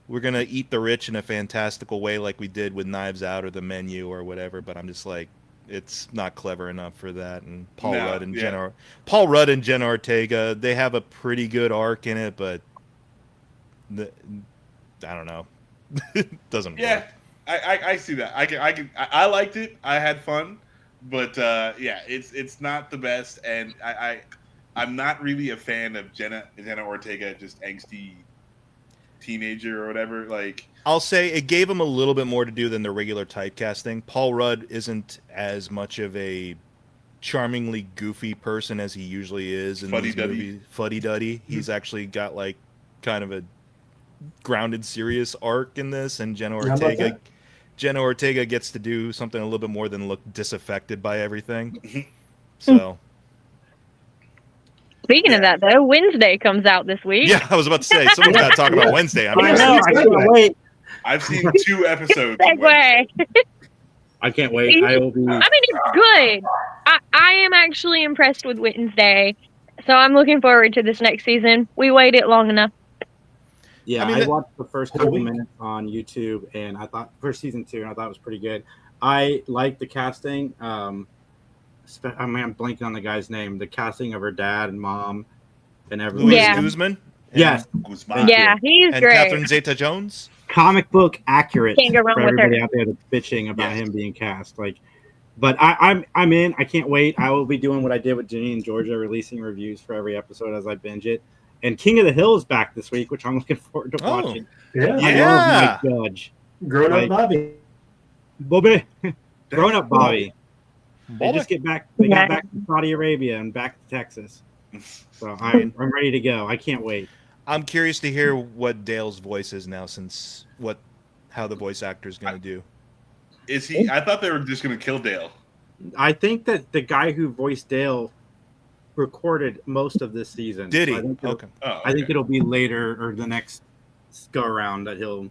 [SPEAKER 4] We're gonna eat the rich in a fantastical way, like we did with Knives Out or The Menu or whatever. But I'm just like, it's not clever enough for that. And Paul Rudd and Jenna Ortega, they have a pretty good arc in it, but I don't know. It doesn't work.
[SPEAKER 2] I see that. I liked it. I had fun, but it's not the best, and I'm not really a fan of Jenna Ortega, just angsty teenager or whatever. Like,
[SPEAKER 4] I'll say it gave him a little bit more to do than the regular typecasting. Paul Rudd isn't as much of a charmingly goofy person as he usually is in these movies. Fuddy-duddy. He's actually got like kind of a grounded, serious arc in this, and Jenna Ortega gets to do something a little bit more than look disaffected by everything. So.
[SPEAKER 5] Speaking of that, though, Wednesday comes out this week.
[SPEAKER 4] Yeah, I was about to say, someone's got to talk about Wednesday.
[SPEAKER 1] I know, I can't wait.
[SPEAKER 2] I've seen 2 episodes.
[SPEAKER 5] Segue.
[SPEAKER 1] I can't wait. I will be.
[SPEAKER 5] I mean, it's good. I am actually impressed with Wednesday, so I'm looking forward to this next season. We waited long enough.
[SPEAKER 1] Yeah, I watched the first couple minutes on YouTube, and I thought for season 2, and I thought it was pretty good. I like the casting. I'm blanking on the guy's name. The casting of her dad and mom and everyone.
[SPEAKER 4] Luis Guzman?
[SPEAKER 1] Yes.
[SPEAKER 5] Yeah, he's
[SPEAKER 4] and
[SPEAKER 5] great.
[SPEAKER 4] Catherine Zeta-Jones?
[SPEAKER 1] Comic book accurate
[SPEAKER 5] Can't go wrong
[SPEAKER 1] for
[SPEAKER 5] with
[SPEAKER 1] everybody
[SPEAKER 5] her.
[SPEAKER 1] out there that's bitching about him being cast. But I'm in. I can't wait. I will be doing what I did with Ginny and Georgia, releasing reviews for every episode as I binge it. And King of the Hill is back this week, which I'm looking forward to watching.
[SPEAKER 3] Yeah.
[SPEAKER 1] I love Mike Judge.
[SPEAKER 3] Grown up Bobby.
[SPEAKER 1] Bobby. Grown up Bobby. They just get back. They got back to Saudi Arabia and back to Texas. So I'm ready to go. I can't wait.
[SPEAKER 4] I'm curious to hear what Dale's voice is now, since how the voice actor is going to do.
[SPEAKER 2] Is he? I thought they were just going to kill Dale.
[SPEAKER 1] I think that the guy who voiced Dale recorded most of this season.
[SPEAKER 4] Did he?
[SPEAKER 1] So I think it'll be later or the next go around that you'll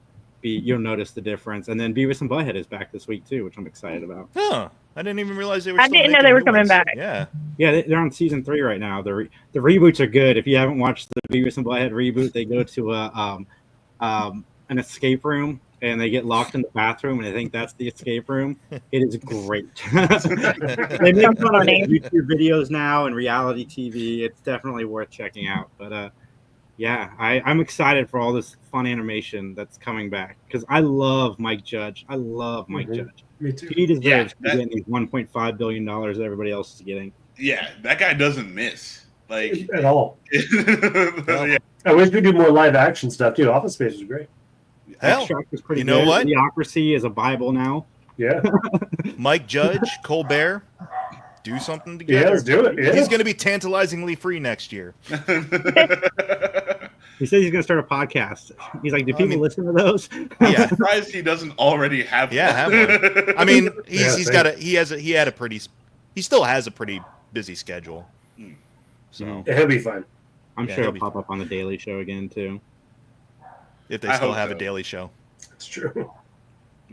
[SPEAKER 1] notice the difference. And then Beavis and Butthead is back this week too, which I'm excited about.
[SPEAKER 4] Huh. I didn't even realize they were.
[SPEAKER 5] I didn't know they were coming back.
[SPEAKER 4] Yeah.
[SPEAKER 1] Yeah, they're on season 3 right now. The reboots are good. If you haven't watched the Beavis and Butthead reboot, they go to an escape room and they get locked in the bathroom, and I think that's the escape room. It is great. They make fun of YouTube videos now and reality TV. It's definitely worth checking out. But I'm excited for all this fun animation that's coming back because I love Mike Judge. Judge.
[SPEAKER 3] Me too.
[SPEAKER 1] He deserves to get these $1.5 billion that everybody else is getting.
[SPEAKER 2] Yeah, that guy doesn't miss
[SPEAKER 3] at all. I wish we do more live action stuff too. Office Space was great.
[SPEAKER 4] Hell,
[SPEAKER 1] was pretty
[SPEAKER 4] you know
[SPEAKER 1] good.
[SPEAKER 4] what?
[SPEAKER 1] Idiocracy is a Bible now.
[SPEAKER 3] Yeah.
[SPEAKER 4] Mike Judge, Colbert, do something together.
[SPEAKER 3] Yeah, let's do it. Yeah.
[SPEAKER 4] He's going to be tantalizingly free next year.
[SPEAKER 1] He says he's going to start a podcast. He's like, do people listen to those?
[SPEAKER 2] I'm surprised he doesn't already have one.
[SPEAKER 4] Have one. I mean, he still has a pretty busy schedule. So
[SPEAKER 3] he'll be fine.
[SPEAKER 1] I'm sure he'll pop up on the Daily Show again too.
[SPEAKER 4] If they still have a Daily Show.
[SPEAKER 3] It's true.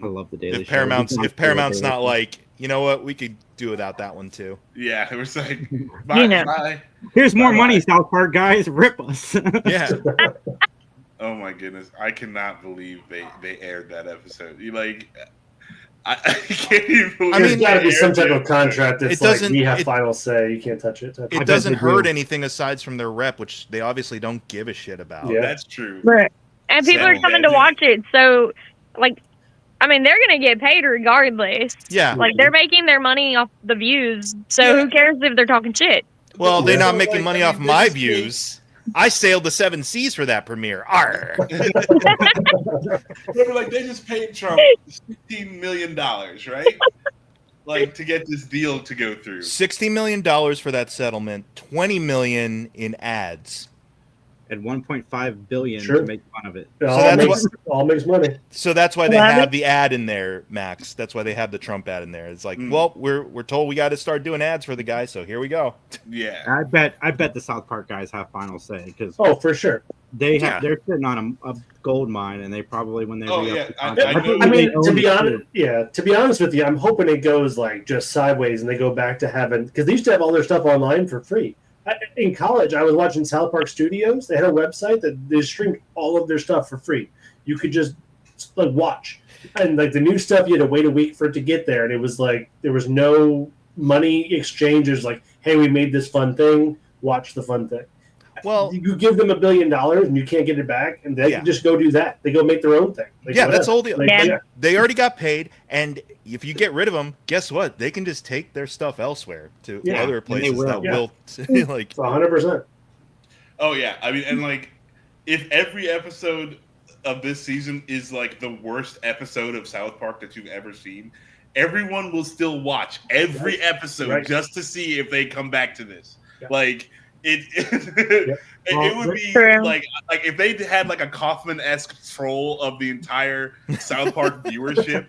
[SPEAKER 1] I love the Daily
[SPEAKER 4] Show. If Paramount's not like, you know what, we could do without that one too.
[SPEAKER 2] Yeah, it was like, bye.
[SPEAKER 1] Here's more money, South Park guys. Rip us.
[SPEAKER 4] Yeah.
[SPEAKER 2] Oh my goodness, I cannot believe they aired that episode. I can't even believe.
[SPEAKER 3] There's got to be some type of contract that's like we have final say. You can't touch it.
[SPEAKER 4] It doesn't hurt anything aside from their rep, which they obviously don't give a shit about.
[SPEAKER 2] Yeah, that's true.
[SPEAKER 5] Right. And people are coming to watch it, so they're gonna get paid regardless.
[SPEAKER 4] Yeah.
[SPEAKER 5] They're making their money off the views, so who cares if they're talking shit?
[SPEAKER 4] Well, they're not making money off my views. I sailed the 7 seas for that premiere. Arr.
[SPEAKER 2] They just paid Trump $16 million, right? To get this deal to go through.
[SPEAKER 4] $60 million for that settlement, $20 million in ads.
[SPEAKER 1] and 1.5 billion
[SPEAKER 3] Sure.
[SPEAKER 1] to make fun of it.
[SPEAKER 3] All makes money.
[SPEAKER 4] So that's why they
[SPEAKER 5] Love
[SPEAKER 4] have
[SPEAKER 5] it.
[SPEAKER 4] the ad in there, Max. That's why they have the Trump ad in there. It's like,
[SPEAKER 2] Mm.
[SPEAKER 4] well, we're told we got to start doing ads for the guy, so here we go.
[SPEAKER 2] Yeah.
[SPEAKER 1] I bet the South Park guys have final say because
[SPEAKER 3] Oh, for sure.
[SPEAKER 1] they're sitting on a gold mine, and they probably when they
[SPEAKER 2] Oh,
[SPEAKER 1] re-up
[SPEAKER 2] yeah.
[SPEAKER 1] the contract-
[SPEAKER 3] I mean,
[SPEAKER 1] they own
[SPEAKER 3] to be
[SPEAKER 1] it,
[SPEAKER 3] honest,
[SPEAKER 1] too.
[SPEAKER 3] to be honest with you, I'm hoping it goes like just sideways and they go back to having, because they used to have all their stuff online for free. In college, I was watching South Park Studios. They had a website that they streamed all of their stuff for free. You could just like watch, and like the new stuff, you had to wait a week for it to get there, and it was like there was no money exchange. It was like, hey, we made this fun thing. Watch the fun thing.
[SPEAKER 4] Well,
[SPEAKER 3] You give them $1 billion and you can't get it back, and they
[SPEAKER 4] Yeah.
[SPEAKER 3] can just go do that. They go make their own thing. Like,
[SPEAKER 4] yeah, that's
[SPEAKER 3] whatever.
[SPEAKER 4] all the.
[SPEAKER 3] Like,
[SPEAKER 5] Yeah.
[SPEAKER 4] They already got paid, and if you get rid of them, guess what? They can just take their stuff elsewhere to
[SPEAKER 3] Yeah,
[SPEAKER 4] other
[SPEAKER 1] and they
[SPEAKER 4] places
[SPEAKER 1] will.
[SPEAKER 4] that
[SPEAKER 3] Yeah.
[SPEAKER 4] will like.
[SPEAKER 3] 100%.
[SPEAKER 2] Oh yeah, I mean, and like, if every episode of this season is like the worst episode of South Park that you've ever seen, everyone will still watch every episode just to see if they come back to this.
[SPEAKER 3] Yeah.
[SPEAKER 2] Like it,
[SPEAKER 1] Well,
[SPEAKER 2] it would be
[SPEAKER 5] True.
[SPEAKER 2] like if they had like a Kaufman-esque troll of the entire South Park viewership,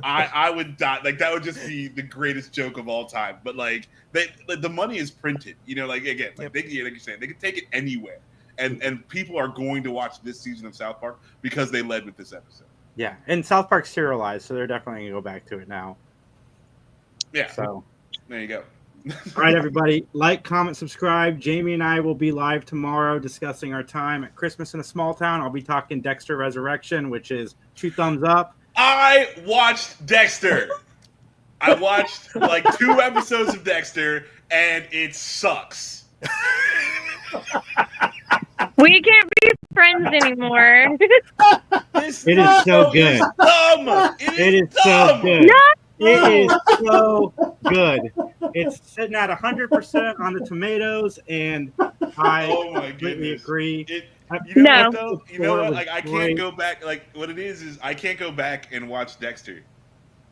[SPEAKER 2] I would die. Like that would just be the greatest joke of all time. But like the money is printed, you know. Like again, like like you're saying, they can take it anywhere, and people are going to watch this season of South Park because they led with this episode.
[SPEAKER 1] Yeah, and South Park's serialized, so they're definitely gonna go back to it now.
[SPEAKER 2] Yeah.
[SPEAKER 1] So
[SPEAKER 2] There you go.
[SPEAKER 1] all right, everybody, like, comment, subscribe. Jamie and I will be live tomorrow discussing our time at Christmas in a Small Town. I'll be talking Dexter Resurrection, which is 2 thumbs up.
[SPEAKER 2] I watched Dexter. I watched like 2 episodes of Dexter, and it sucks.
[SPEAKER 5] We can't be friends anymore.
[SPEAKER 2] This
[SPEAKER 1] It is so good.
[SPEAKER 2] dumb.
[SPEAKER 1] It is
[SPEAKER 2] dumb.
[SPEAKER 1] so good. It is so good. It's sitting at 100% on the tomatoes, and I
[SPEAKER 2] Oh my
[SPEAKER 1] completely
[SPEAKER 2] goodness.
[SPEAKER 1] agree.
[SPEAKER 2] You know
[SPEAKER 5] No.
[SPEAKER 2] what though? You know what?
[SPEAKER 1] was
[SPEAKER 2] Like I can't
[SPEAKER 1] great.
[SPEAKER 2] go back. Like what it is I can't go back and watch Dexter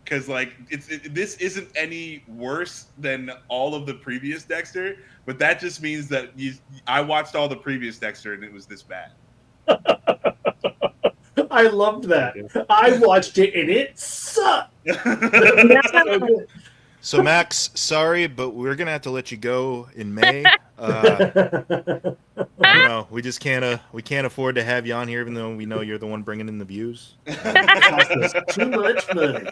[SPEAKER 2] because like this isn't any worse than all of the previous Dexter. But that just means that I watched all the previous Dexter and it was this bad.
[SPEAKER 3] I loved that. I watched it and it sucked. So good.
[SPEAKER 4] So Max, sorry, but we're gonna have to let you go in May. You know, we just can't afford to have you on here, even though we know you're the one bringing in the views.
[SPEAKER 3] Cost us too much money.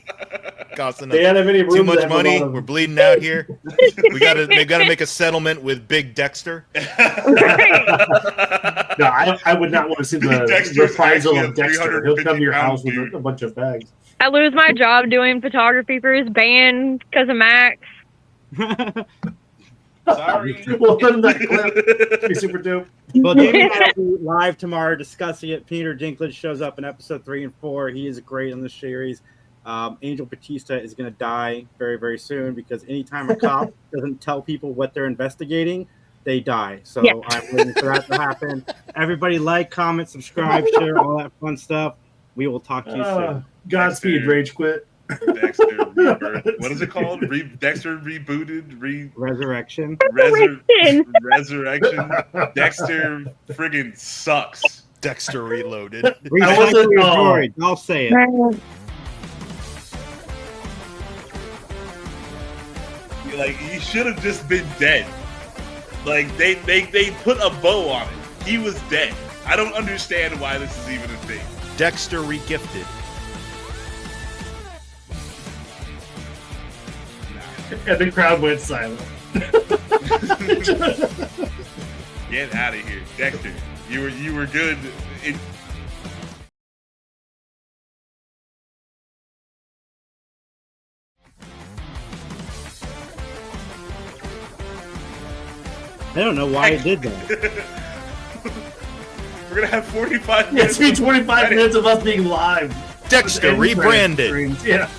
[SPEAKER 4] Costing
[SPEAKER 3] They don't have any room
[SPEAKER 4] too
[SPEAKER 3] to
[SPEAKER 4] much
[SPEAKER 3] have a
[SPEAKER 4] money.
[SPEAKER 3] lot of-
[SPEAKER 4] We're bleeding out here. They gotta make a settlement with Big Dexter.
[SPEAKER 3] No, I would not want to see the
[SPEAKER 2] Dexter's
[SPEAKER 3] reprisal
[SPEAKER 2] actually
[SPEAKER 3] of
[SPEAKER 2] a
[SPEAKER 3] Dexter. He'll come to your
[SPEAKER 2] 350
[SPEAKER 3] house with
[SPEAKER 2] pound
[SPEAKER 3] a bunch of bags.
[SPEAKER 5] I lose my job doing photography for his band because of Max.
[SPEAKER 2] Sorry.
[SPEAKER 3] We'll put in that clip. It'd be super dope.
[SPEAKER 1] Well, Jamie and I will be live tomorrow discussing it. Peter Dinklage shows up in episode 3 and 4. He is great in the series. Angel Batista is going to die very, very soon because anytime a cop doesn't tell people what they're investigating, they die. So
[SPEAKER 5] Yeah.
[SPEAKER 1] I'm waiting for that to happen. Everybody like, comment, subscribe, share, all that fun stuff. We will talk to you soon.
[SPEAKER 3] Godspeed,
[SPEAKER 2] Dexter.
[SPEAKER 3] Rage Quit.
[SPEAKER 2] Dexter Rebirth. What is it called? Dexter rebooted.
[SPEAKER 1] Resurrection.
[SPEAKER 2] Resurrection. Dexter friggin' sucks.
[SPEAKER 4] Dexter Reloaded.
[SPEAKER 1] Recycle your droids. I'll say it.
[SPEAKER 2] Like he should have just been dead. Like they put a bow on it. He was dead. I don't understand why this is even a thing.
[SPEAKER 4] Dexter Regifted.
[SPEAKER 3] And the crowd went silent.
[SPEAKER 2] Get out of here, Dexter. You were good.
[SPEAKER 1] I don't know why it did that.
[SPEAKER 2] We're gonna have 45
[SPEAKER 3] Yeah,
[SPEAKER 2] minutes.
[SPEAKER 3] it's been 25 minutes of us being live.
[SPEAKER 4] Dexter
[SPEAKER 3] End credit
[SPEAKER 4] rebranded.
[SPEAKER 3] screens. Yeah.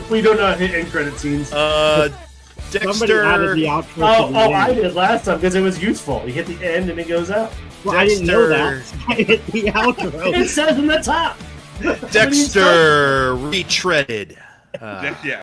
[SPEAKER 3] We do not hit end credit scenes.
[SPEAKER 1] Somebody added
[SPEAKER 4] Dexter.
[SPEAKER 1] the outro. to the
[SPEAKER 3] I
[SPEAKER 1] end.
[SPEAKER 3] did last time because it was useful. You hit the end and it goes out.
[SPEAKER 1] Well, I didn't know that. I hit the outro.
[SPEAKER 3] It says in the top.
[SPEAKER 4] Dexter retreaded.
[SPEAKER 2] Yeah.